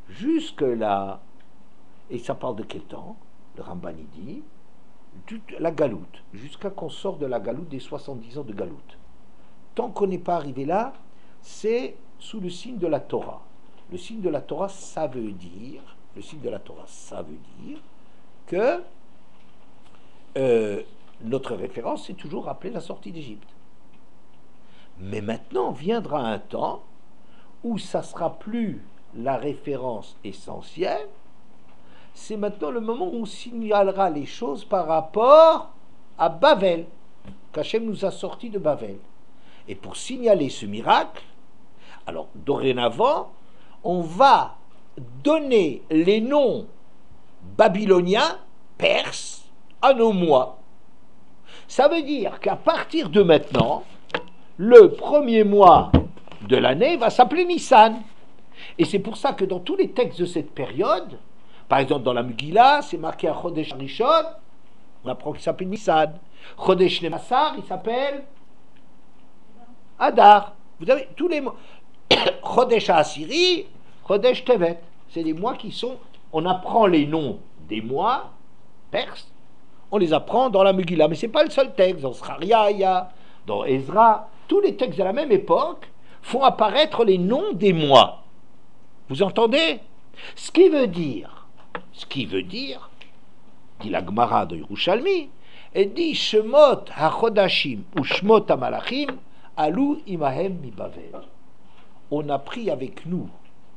Jusque-là, et ça parle de quel temps? Le Ramban dit la galoute, jusqu'à qu'on sorte de la galoute des 70 ans de galoute. Tant qu'on n'est pas arrivé là, c'est sous le signe de la Torah. Le signe de la Torah, ça veut dire que notre référence, c'est toujours rappeler la sortie d'Égypte. Mais maintenant viendra un temps où ça sera plus la référence essentielle. C'est maintenant le moment où on signalera les choses par rapport à Bavel, qu'Hachem nous a sortis de Bavel. Et pour signaler ce miracle, alors dorénavant, on va donner les noms babyloniens, perses, à nos mois. Ça veut dire qu'à partir de maintenant, le premier mois de l'année va s'appeler Nissan. Et c'est pour ça que dans tous les textes de cette période, par exemple dans la Megillah, c'est marqué à Chodesh Rishon, on apprend qu'il s'appelle Nissan. Chodesh Lemassar, il s'appelle Adar. Vous avez tous les mois. Chodesh Asiri, Chodesh Tevet. C'est des mois qui sont. On apprend les noms des mois perses, on les apprend dans la Megillah. Mais ce n'est pas le seul texte. Dans Zechariah, dans Ezra, tous les textes de la même époque font apparaître les noms des mois. Vous entendez? Ce qui veut dire, dit la Gemara de Yerushalmi, elle dit Shemot HaChodashim ou Shemot HaMalachim Alou Imahem Mi Bavel. On a pris avec nous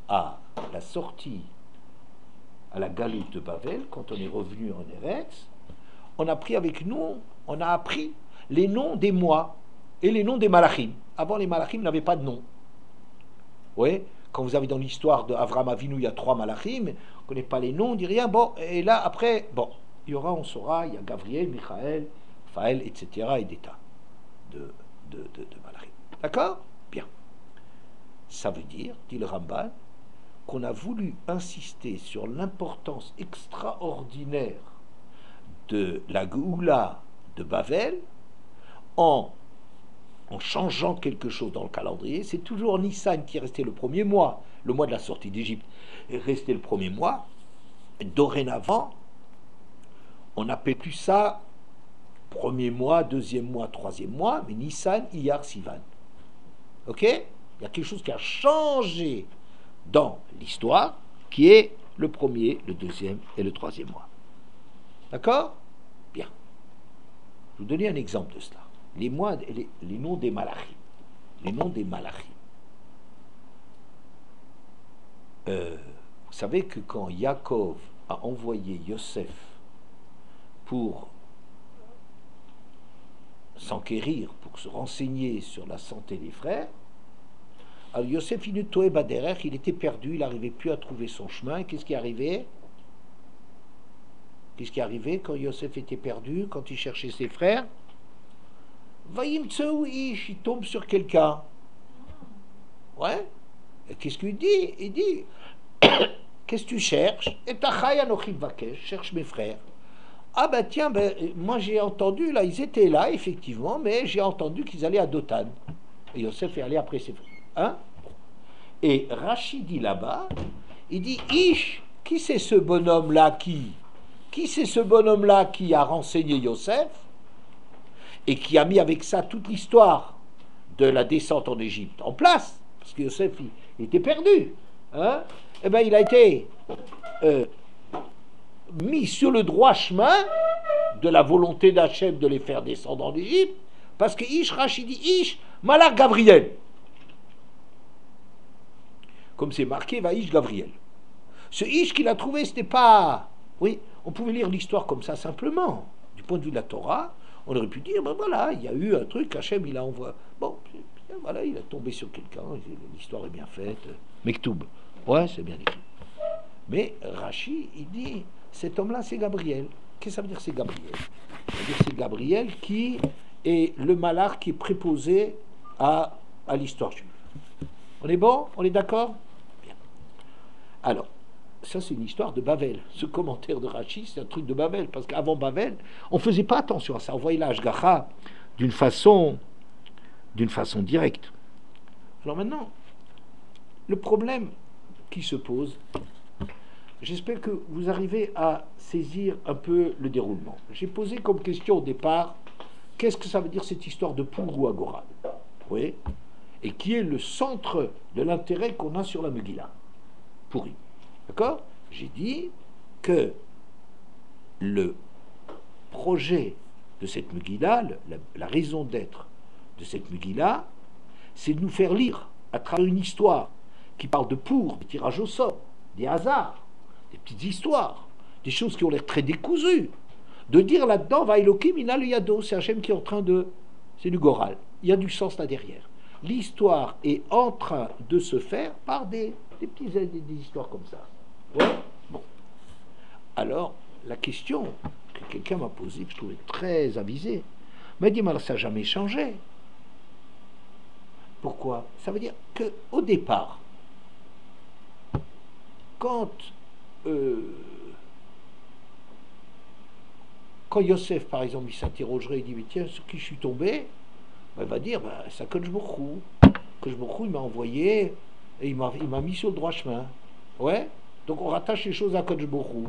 à la sortie, à la galoute de Bavel, quand on est revenu en Eretz, on a appris les noms des mois et les noms des Malachim. Avant, les Malachim n'avaient pas de nom. Oui, quand vous avez dans l'histoire d'Avraham Avinu, il y a 3 Malachim, on ne connaît pas les noms, on ne dit rien. Bon, et là, après, bon, il y aura, on saura, il y a Gabriel, Michael, Raphaël, etc., et des tas de Malachim. D'accord? Bien. Ça veut dire, dit le Ramban, qu'on a voulu insister sur l'importance extraordinaire de la Géoula de Bavel en changeant quelque chose dans le calendrier. C'est toujours Nissan qui est resté le premier mois, le mois de la sortie d'Égypte est resté le premier mois. Dorénavant, on n'appelle plus ça premier mois, deuxième mois, troisième mois, mais Nissan, Iyar, Sivan. Ok? Il y a quelque chose qui a changé dans l'histoire, qui est le premier, le deuxième et le troisième mois. D'accord? Bien. Je vais vous donner un exemple de cela. Les mois, les noms des Malachim. Les noms des Malachim. Vous savez que quand Yaakov a envoyé Yosef pour s'enquérir, pour se renseigner sur la santé des frères, alors Yosef il était perdu, il n'arrivait plus à trouver son chemin. Qu'est-ce qui arrivait? Qu'est-ce qui arrivait quand Yosef était perdu, quand il cherchait ses frères? Il tombe sur quelqu'un. Ouais. Et qu'est-ce qu'il dit? Il dit qu'est-ce que tu cherches? Et je cherche mes frères. Ah ben tiens, moi j'ai entendu, là, ils étaient là, effectivement, mais j'ai entendu qu'ils allaient à Dothan. Et Yosef est allé après ses frères. Hein? Et Rachid dit là-bas, il dit Ish, qui c'est ce bonhomme-là qui c'est ce bonhomme-là qui a renseigné Yosef et qui a mis avec ça toute l'histoire de la descente en Égypte en place, parce que Yosef il était perdu. Hein? Eh bien, il a été mis sur le droit chemin de la volonté d'Hachem de les faire descendre en Égypte, parce que Ish, Rachid dit Ish, Malach Gabriel. Comme c'est marqué, va Ish Gabriel. Ce Ish qu'il a trouvé, c'était pas... Oui, on pouvait lire l'histoire comme ça simplement. Du point de vue de la Torah, on aurait pu dire, ben voilà, il y a eu un truc, Hachem, il a envoyé... Bon, voilà, il a tombé sur quelqu'un, l'histoire est bien faite. Mektoub. Ouais, c'est bien écrit. Mais Rachi, il dit, cet homme-là, c'est Gabriel. Qu'est-ce que ça veut dire, c'est Gabriel? Ça veut dire, c'est Gabriel qui et le malach qui est préposé à l'histoire juive. On est bon? On est d'accord? Bien. Alors, ça c'est une histoire de Bavel. Ce commentaire de Rashi, c'est un truc de Bavel, parce qu'avant Bavel, on ne faisait pas attention à ça. On voyait la Hashgacha d'une façon directe. Alors maintenant, le problème qui se pose, j'espère que vous arrivez à saisir un peu le déroulement. J'ai posé comme question au départ, qu'est-ce que ça veut dire cette histoire de Pour ou Agora? Oui. Et qui est le centre de l'intérêt qu'on a sur la Megillah, Purim. D'accord? J'ai dit que le projet de cette Megillah, la raison d'être de cette Megillah, c'est de nous faire lire à travers une histoire qui parle de Pour, des tirages au sort, des hasards, des petites histoires, des choses qui ont l'air très décousues, de dire là-dedans, va Elohim, il a le yado, c'est Hachem qui est en train de... C'est du Goral. Il y a du sens là derrière. L'histoire est en train de se faire par des histoires comme ça. Ouais. Bon. Alors, la question que quelqu'un m'a posée, que je trouvais très avisée, m'a dit, mais ça n'a jamais changé. Pourquoi? Ça veut dire qu'au départ, quand Yosef, par exemple, il s'interrogerait, il dit, mais tiens, sur qui je suis tombé, ben, il va dire, ben, c'est Akadosh Baruch Hu. Akadosh Baruch Hu, il m'a envoyé et il m'a mis sur le droit chemin. Ouais. Donc on rattache les choses à Akadosh Baruch Hu.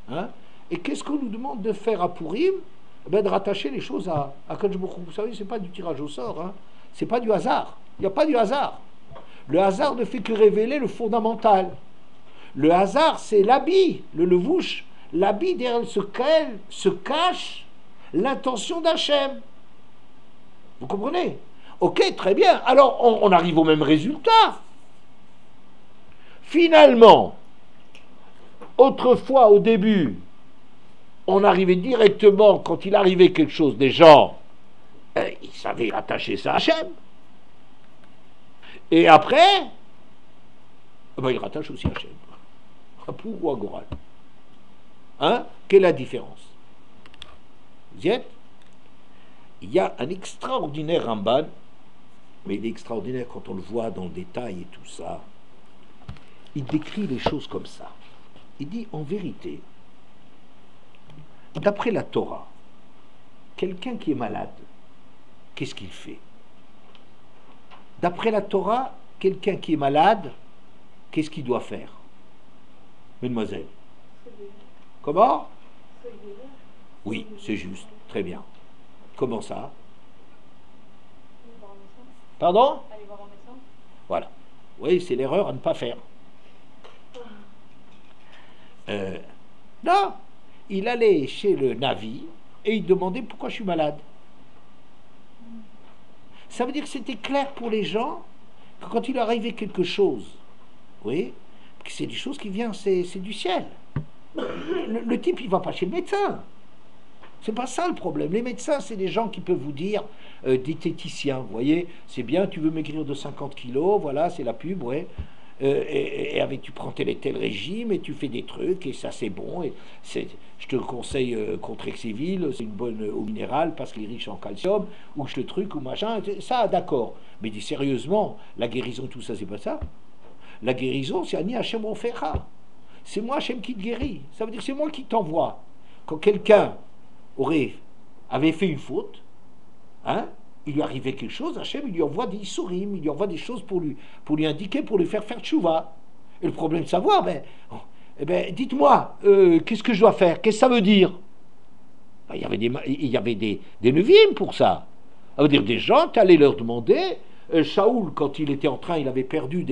Hein? Et qu'est-ce qu'on nous demande de faire à Purim? Ben, de rattacher les choses à Akadosh Baruch Hu. Vous savez, c'est pas du tirage au sort. Hein? C'est pas du hasard. Il n'y a pas du hasard. Le hasard ne fait que révéler le fondamental. Le hasard, c'est l'habit, le levouche, l'habit derrière lequel se cache l'intention d'Hachem. Vous comprenez? Ok, très bien. Alors, on arrive au même résultat. Finalement, autrefois, au début, on arrivait directement, quand il arrivait quelque chose, des gens, ils savaient attacher ça à Hachem. Et après, ben, ils rattachent aussi à Hachem. À Pour ou à Goral. Hein? Quelle est la différence? Vous y êtes? Il y a un extraordinaire Ramban, mais il est extraordinaire quand on le voit dans le détail et tout ça. Il décrit les choses comme ça. Il dit, en vérité, d'après la Torah, quelqu'un qui est malade, qu'est-ce qu'il fait? D'après la Torah, quelqu'un qui est malade, qu'est-ce qu'il doit faire? Mademoiselle. Comment? Oui, c'est juste. Très bien. Comment ça? Pardon? Aller voir un médecin. Voilà. Oui, c'est l'erreur à ne pas faire. Non, il allait chez le Navi et il demandait pourquoi je suis malade. Ça veut dire que c'était clair pour les gens que quand il arrivait quelque chose, oui, que c'est des choses qui viennent, c'est du ciel. Le type, il va pas chez le médecin. C'est pas ça le problème. Les médecins, c'est des gens qui peuvent vous dire, diététiciens, vous voyez, c'est bien, tu veux maigrir de 50 kilos, voilà, c'est la pub, ouais. Et avec tu prends tel et tel régime et tu fais des trucs et ça c'est bon et je te conseille Contrexévil, c'est une bonne eau minérale parce qu'il est riche en calcium ou le truc ou machin, ça d'accord, mais dis sérieusement, la guérison tout ça c'est pas ça. La guérison c'est Ani Hachem Ofecha, c'est moi Hachem qui te guérit, ça veut dire que c'est moi qui t'envoie. Quand quelqu'un avait fait une faute, hein, il lui arrivait quelque chose, Hachem, il lui envoie des issourim, il lui envoie des choses pour lui indiquer, pour lui faire tchouva. Et le problème de savoir, dites-moi, qu'est-ce que je dois faire? Qu'est-ce que ça veut dire? Ben, il y avait des neviim pour ça. Ça veut dire des gens qui allaient leur demander. Shaoul, quand il était en train, il avait perdu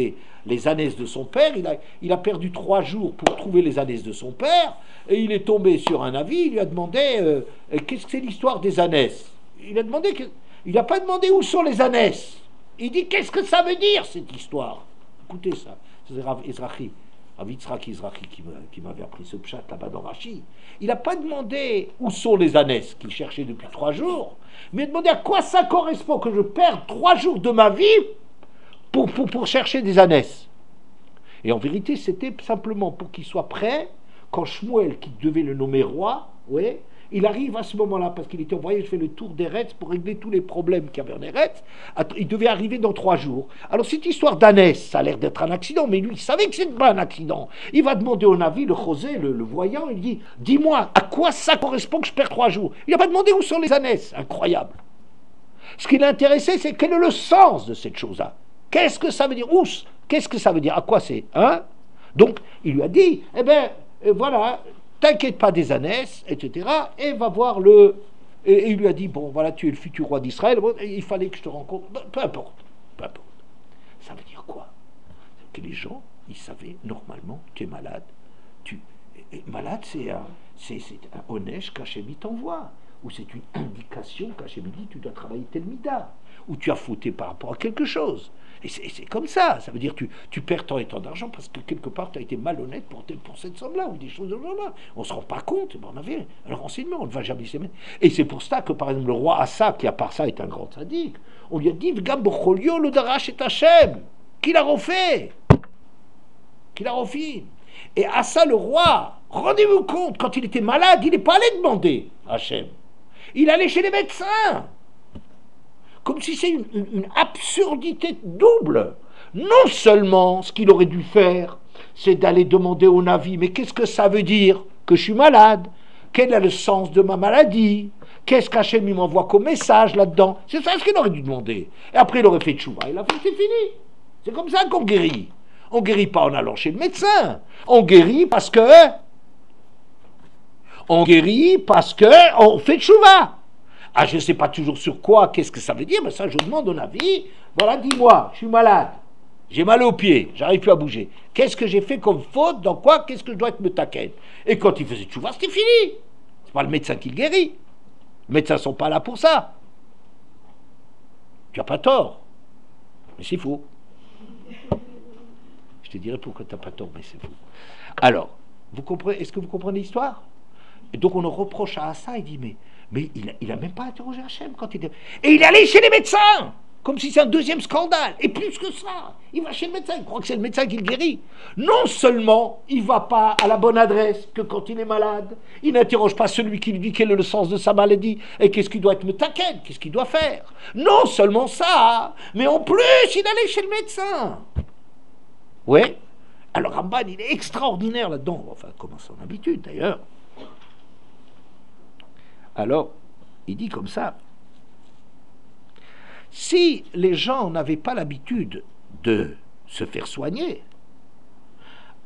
les ânesses de son père, il a perdu 3 jours pour trouver les ânesses de son père, et il est tombé sur un avis, il lui a demandé, qu'est-ce que c'est l'histoire des ânesses? Il a demandé... Il n'a pas demandé où sont les ânesses. Il dit qu'est-ce que ça veut dire cette histoire. Écoutez ça. C'est Rav Ezrachi, Rav Yitzhak Ezrachi qui m'avait appris ce pshat là-bas dans Rashi. Il n'a pas demandé où sont les ânesses qu'il cherchait depuis 3 jours, mais il a demandé à quoi ça correspond que je perde 3 jours de ma vie pour chercher des ânesses. Et en vérité, c'était simplement pour qu'il soit prêt quand Shmuel, qui devait le nommer roi, ouais, il arrive à ce moment-là, parce qu'il était en voyage, fait le tour d'Eretz pour régler tous les problèmes qu'il y avait en Eretz. Il devait arriver dans 3 jours. Alors cette histoire d'ânesse, ça a l'air d'être un accident, mais lui, il savait que c'était pas un accident. Il va demander au Navi, le José, le voyant, il dit, dis-moi, à quoi ça correspond que je perds 3 jours? Il n'a pas demandé où sont les ânesses. Incroyable. Ce qui l'intéressait, c'est quel est le sens de cette chose-là. Qu'est-ce que ça veut dire? Ous, qu'est-ce que ça veut dire? À quoi c'est? Hein? Donc, il lui a dit, eh bien, voilà, t'inquiète pas des ânesses, etc. Et va voir le... Et il lui a dit, bon, voilà, tu es le futur roi d'Israël, bon, il fallait que je te rencontre. Peu importe, peu importe. Ça veut dire quoi? Que les gens, ils savaient, normalement, tu es malade. Malade, c'est un onesh qu'Hachem t'envoie. Ou c'est une indication qu'Hachem dit, tu dois travailler tel mida. Ou tu as fauté par rapport à quelque chose. Et c'est comme ça. Ça veut dire que tu perds tant et tant d'argent parce que quelque part tu as été malhonnête pour cette somme-là ou des choses de genre-là. On ne se rend pas compte. On avait un renseignement, on ne va jamais s'aimer. Et c'est pour ça que par exemple le roi Assa, qui à part ça est un grand sadique, on lui a dit Gabocholio le darash et Hachem, qu'il a refait. Qu'il a refait. Et Assa le roi, rendez-vous compte, quand il était malade, il n'est pas allé demander à Hachem. Il allait chez les médecins. Comme si c'est une absurdité double. Non seulement ce qu'il aurait dû faire, c'est d'aller demander au Navi, mais qu'est-ce que ça veut dire que je suis malade? Quel est le sens de ma maladie? Qu'est-ce qu'Hachem m'envoie comme message là-dedans? C'est ça ce qu'il aurait dû demander. Et après il aurait fait tchouva, il a fait, c'est fini. C'est comme ça qu'on guérit. On ne guérit pas en allant chez le médecin. On guérit parce que... on fait tchouva. Ah, je ne sais pas toujours sur quoi, qu'est-ce que ça veut dire, mais ça, je demande un avis. Voilà, dis-moi, je suis malade, j'ai mal aux pieds, j'arrive plus à bouger. Qu'est-ce que j'ai fait comme faute, dans quoi, qu'est-ce que je dois être me taquer? Et quand il faisait tchouva, c'était fini. C'est pas le médecin qui le guérit. Les médecins ne sont pas là pour ça. Tu n'as pas tort, mais c'est faux. Je te dirai pourquoi tu n'as pas tort, mais c'est faux. Alors, vous comprenez, est-ce que vous comprenez l'histoire? Et donc on le reproche à Assa, il dit, mais il a même pas interrogé Hachem quand il est... Et il est allé chez les médecins, comme si c'est un deuxième scandale. Et plus que ça, il va chez le médecin, il croit que c'est le médecin qui le guérit. Non seulement il ne va pas à la bonne adresse que quand il est malade, il n'interroge pas celui qui lui dit quel est le sens de sa maladie et qu'est-ce qu'il doit être metaken, qu'est-ce qu'il doit faire. Non seulement ça, mais en plus il allait chez le médecin. Ouais. Alors Ramban, il est extraordinaire là-dedans, enfin comme à son habitude d'ailleurs. Alors, il dit comme ça, si les gens n'avaient pas l'habitude de se faire soigner,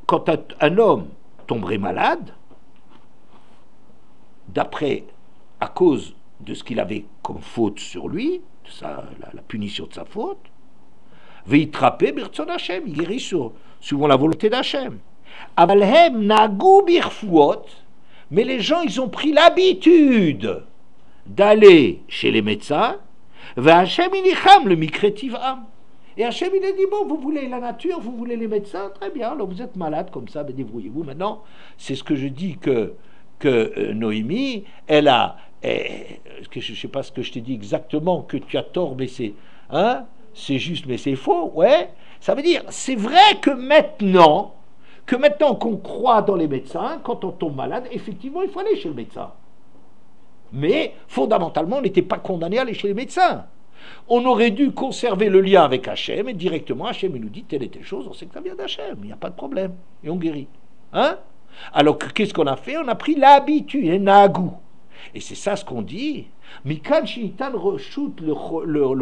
quand un homme tomberait malade, à cause de ce qu'il avait comme faute sur lui, la punition de sa faute, veitrape birtzon Hashem, il guérit suivant la volonté d'Hachem. Avalhem nagu birfuot. Mais les gens, ils ont pris l'habitude d'aller chez les médecins. Hachem inicham le mikretivram. Et Hachem, il a dit, bon, vous voulez la nature, vous voulez les médecins, très bien, alors vous êtes malade comme ça, ben débrouillez-vous. Maintenant, c'est ce que je dis que Noémie, elle a... je ne sais pas ce que je t'ai dit exactement, que tu as tort, mais c'est juste, mais c'est faux, ouais. Ça veut dire, c'est vrai que maintenant qu'on croit dans les médecins, quand on tombe malade, effectivement, il faut aller chez le médecin. Mais, fondamentalement, on n'était pas condamné à aller chez les médecins. On aurait dû conserver le lien avec Hachem, et directement, Hachem nous dit telle et telle chose, on sait que ça vient d'Hachem, il n'y a pas de problème, et on guérit. Alors, qu'est-ce qu'on a fait? On a pris l'habitude, un nagou. Et c'est ça ce qu'on dit. Mikan Shinitan re-shoot le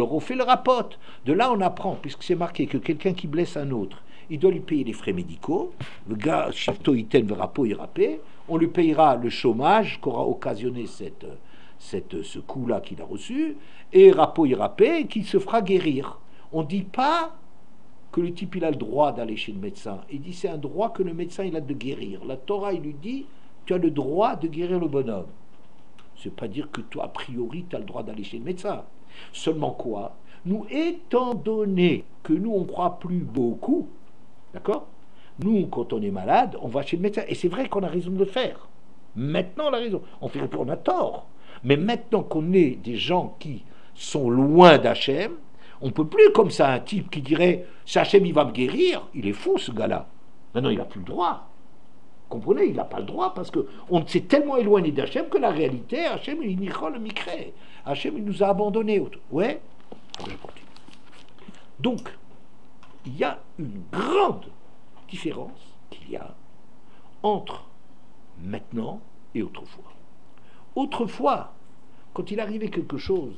refait le rapote. De là, on apprend, puisque c'est marqué que quelqu'un qui blesse un autre, il doit lui payer les frais médicaux. Le gars, Shifto Iten Verapo Irapé, on lui payera le chômage qu'aura occasionné ce coup-là qu'il a reçu, et Rapo Irapé, qui se fera guérir. On ne dit pas que le type il a le droit d'aller chez le médecin. Il dit c'est un droit que le médecin il a de guérir. La Torah il lui dit tu as le droit de guérir le bonhomme. C'est pas dire que toi a priori tu as le droit d'aller chez le médecin. Seulement quoi? Nous, étant donné que nous on croit plus beaucoup, d'accord? Nous quand on est malade on va chez le médecin et c'est vrai qu'on a raison de le faire. Maintenant on a raison. On a tort. Mais maintenant qu'on est des gens qui sont loin d'Hachem, on ne peut plus comme ça un type qui dirait si Hachem il va me guérir, il est fou ce gars-là. Maintenant il n'a plus le droit. Comprenez, il n'a pas le droit parce qu'on s'est tellement éloigné d'Hachem que la réalité, Hachem, il n'y le micré. Hachem, il nous a abandonnés. Ouais, je continue. Donc, il y a une grande différence qu'il y a entre maintenant et autrefois. Autrefois, quand il arrivait quelque chose,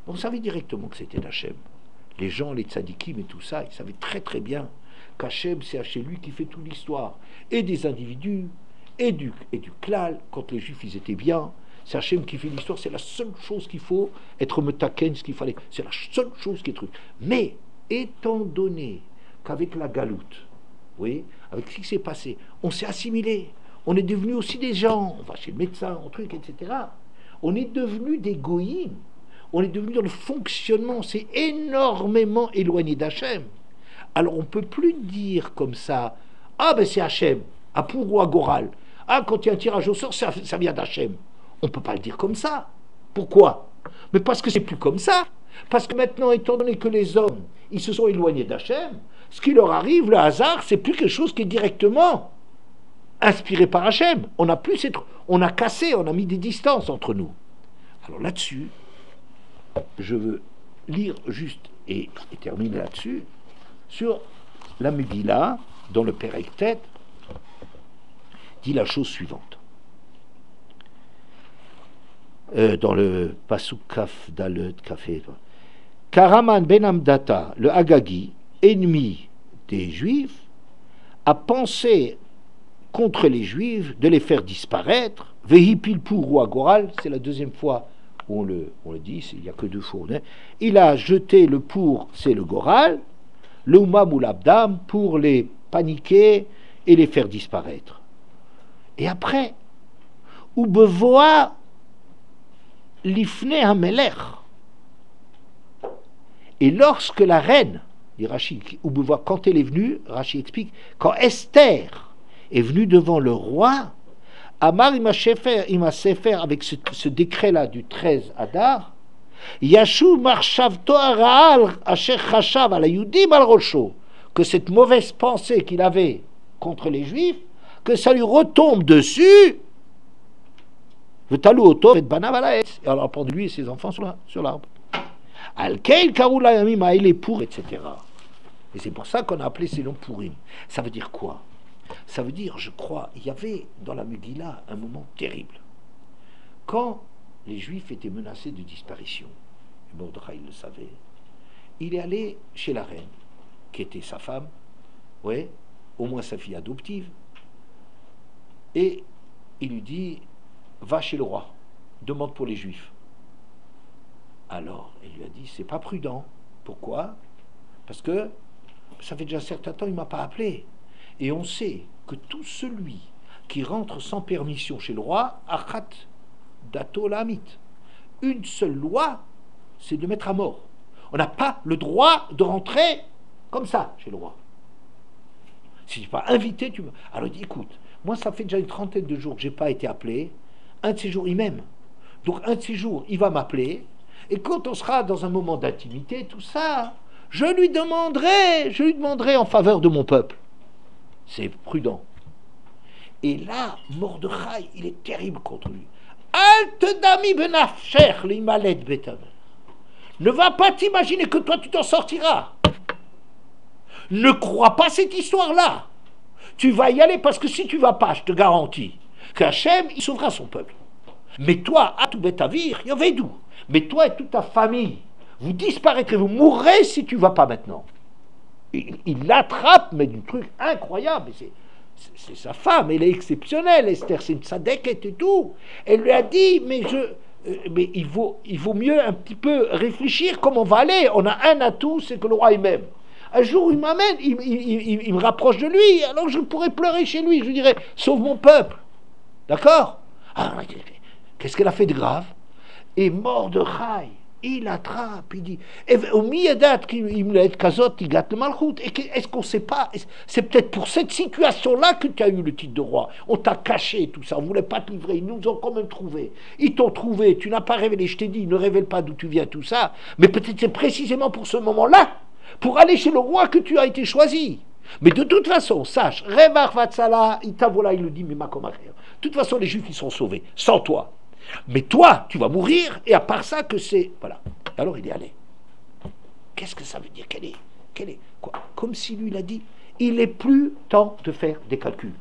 on savait directement que c'était d'Hachem. Les gens, les tzadikim et tout ça, ils savaient très très bien qu'Hachem, c'est Hachem lui qui fait toute l'histoire. Et des individus, et du klal, quand les juifs ils étaient bien, c'est Hachem qui fait l'histoire, c'est la seule chose qu'il faut être metaken, ce qu'il fallait. C'est la seule chose qui est truc. Mais, étant donné qu'avec la galoute, oui, avec ce qui s'est passé, on s'est assimilé, on est devenu aussi des gens, on va chez le médecin, on truc, etc. On est devenu des goïms, on est devenu dans le fonctionnement, on s'est énormément éloigné d'Hachem. Alors on ne peut plus dire comme ça, ah ben c'est Hachem, à pour ou à Goral, ah quand il y a un tirage au sort, ça vient d'Hachem. On ne peut pas le dire comme ça. Pourquoi? Mais parce que c'est plus comme ça. Parce que maintenant, étant donné que les hommes, ils se sont éloignés d'Hachem, ce qui leur arrive, le hasard, c'est plus quelque chose qui est directement inspiré par Hachem. On a cassé, on a mis des distances entre nous. Alors là-dessus, je veux lire juste et terminer là-dessus sur la Megillah, dans le Père Ektet, dit la chose suivante. Dans le Pasuk Kaf Dalet Kafé, Karaman Ben Amdata, le Agagi, ennemi des Juifs, a pensé contre les Juifs de les faire disparaître. Vehipil pour Agoral, c'est la deuxième fois où on le dit, il n'y a que deux fois. Il a jeté le pour, c'est le Goral, le Umam ou l'Abdam, pour les paniquer et les faire disparaître. Et après, Ubevoa l'ifne hamelech. Et lorsque la reine, dit Rashi, quand elle est venue, Rashi explique, quand Esther est venue devant le roi, Amar ima sefer avec ce décret-là du 13 Adar, Yashu marshavto araal asher chashav ala yudim al rosho, que cette mauvaise pensée qu'il avait contre les Juifs, que ça lui retombe dessus. Et alors prendre lui et ses enfants sur l'arbre. Alkeil karoula yamim aile pour, etc. Et c'est pour ça qu'on a appelé ces noms Pourim. Ça veut dire quoi? Ça veut dire, je crois, il y avait dans la Megillah un moment terrible. Quand les Juifs étaient menacés de disparition, et Mordechai le savait, il est allé chez la reine, qui était sa femme, ouais, au moins sa fille adoptive, et il lui dit, va chez le roi, demande pour les Juifs. Alors, il lui a dit, c'est pas prudent. Pourquoi? Parce que ça fait déjà un certain temps, il m'a pas appelé. Et on sait que tout celui qui rentre sans permission chez le roi, achat dato lamit. Une seule loi, c'est de mettre à mort. On n'a pas le droit de rentrer comme ça chez le roi. Si tu n'es pas invité, tu me... Alors il dit, écoute, moi ça fait déjà une trentaine de jours que je n'ai pas été appelé. Un de ces jours, il m'aime. Donc un de ces jours, il va m'appeler. Et quand on sera dans un moment d'intimité, tout ça, je lui demanderai en faveur de mon peuple. C'est prudent. Et là, Mordechai, il est terrible contre lui. Alt dami benafcher l'imalet betavel. Ne va pas t'imaginer que toi tu t'en sortiras. Ne crois pas cette histoire-là. Tu vas y aller parce que si tu vas pas, je te garantis qu'Hachem, il sauvera son peuple. Mais toi, à tout betavir, il y avait d'où. Mais toi et toute ta famille, vous disparaîtrez, vous mourrez si tu vas pas maintenant. Il l'attrape, mais du truc incroyable. C'est sa femme, elle est exceptionnelle, Esther, c'est une sadéquette et tout. Elle lui a dit, mais il vaut mieux un petit peu réfléchir comment on va aller. On a un atout, c'est que le roi est même. Un jour, il m'amène, il me rapproche de lui, alors je pourrais pleurer chez lui. Je lui dirais, sauve mon peuple. D'accord? Alors, qu'est-ce qu'elle a fait de grave? Et Mordechai, il attrape, il dit, est-ce qu'on ne sait pas, c'est peut-être pour cette situation-là que tu as eu le titre de roi. On t'a caché tout ça, on ne voulait pas te livrer, ils nous ont quand même trouvé. Ils t'ont trouvé, tu n'as pas révélé, je t'ai dit, ne révèle pas d'où tu viens, tout ça. Mais peut-être c'est précisément pour ce moment-là, pour aller chez le roi que tu as été choisi. Mais de toute façon, sache, Revach Vatsala, Itavola, il le dit, mais Makomachir. De toute façon, les Juifs, ils sont sauvés, sans toi. Mais toi, tu vas mourir, et à part ça, que c'est. Voilà. Alors il est allé. Qu'est-ce que ça veut dire? Quel est quoi? Comme si lui, il a dit, il n'est plus temps de faire des calculs.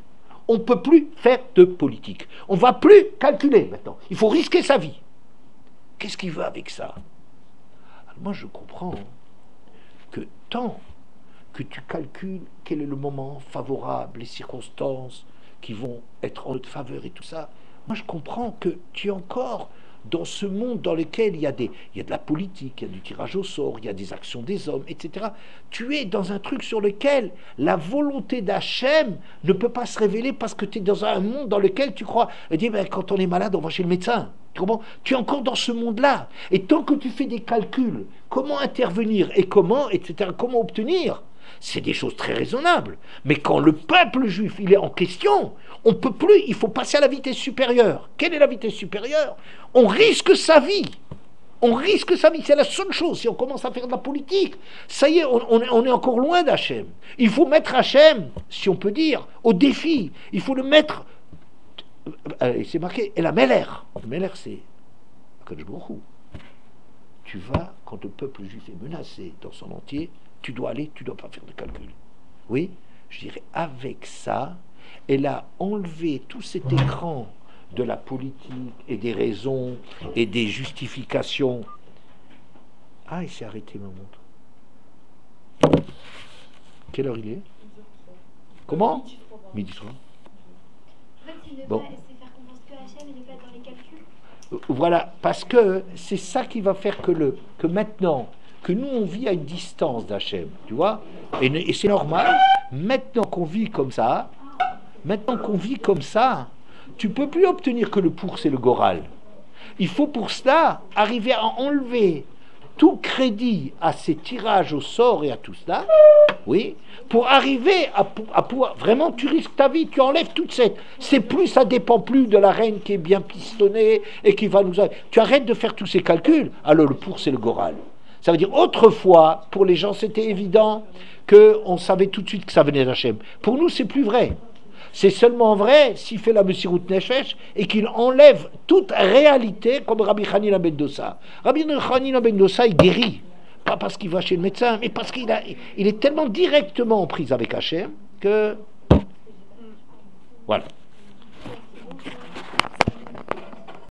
On ne peut plus faire de politique. On ne va plus calculer maintenant. Il faut risquer sa vie. Qu'est-ce qu'il veut avec ça? Alors moi, je comprends que tant que tu calcules quel est le moment favorable, les circonstances qui vont être en notre faveur et tout ça, moi je comprends que tu es encore dans ce monde dans lequel il y a de la politique, il y a du tirage au sort, il y a des actions des hommes, etc. Tu es dans un truc sur lequel la volonté d'Hachem ne peut pas se révéler parce que tu es dans un monde dans lequel tu crois, ben, quand on est malade, on va chez le médecin. Tu es encore dans ce monde-là. Et tant que tu fais des calculs, comment intervenir et comment, etc., comment obtenir, c'est des choses très raisonnables. Mais quand le peuple juif, il est en question, on ne peut plus, il faut passer à la vitesse supérieure. Quelle est la vitesse supérieure? On risque sa vie. On risque sa vie, c'est la seule chose. Si on commence à faire de la politique, ça y est, on est encore loin d'Hachem. Il faut mettre Hachem, si on peut dire, au défi. Il faut le mettre... c'est marqué, et la Meller. La Meller, c'est... Tu vas, quand le peuple juif est menacé dans son entier, tu dois aller, tu ne dois pas faire de calcul. Oui, je dirais, avec ça, elle a enlevé tout cet écran de la politique et des raisons et des justifications. Ah, il s'est arrêté, ma montre. Quelle heure il est? Comment? Midi 3. En fait, c'est ne Bon. pas c'est faire confiance que Hachem et ne pas être dans les calculs. Voilà, parce que c'est ça qui va faire que maintenant, que nous on vit à une distance d'Hachem, tu vois, et c'est normal, maintenant qu'on vit comme ça, tu peux plus obtenir que le pour, c'est le Goral. Il faut pour cela arriver à enlever tout crédit à ces tirages au sort et à tout cela, oui, pour arriver à pouvoir, vraiment tu risques ta vie, tu enlèves toute cette, c'est plus, ça dépend plus de la reine qui est bien pistonnée et qui va nous, tu arrêtes de faire tous ces calculs, alors le pour c'est le Goral. Ça veut dire, autrefois, pour les gens c'était évident qu'on savait tout de suite que ça venait d'Hachem. Pour nous c'est plus vrai. C'est seulement vrai s'il fait la Messirut Nefesh et qu'il enlève toute réalité comme Rabbi Hanina ben Dossa. Rabbi Hanina ben Dossa, il guérit. Pas parce qu'il va chez le médecin, mais parce qu'il est tellement directement en prise avec Hachem que... Voilà.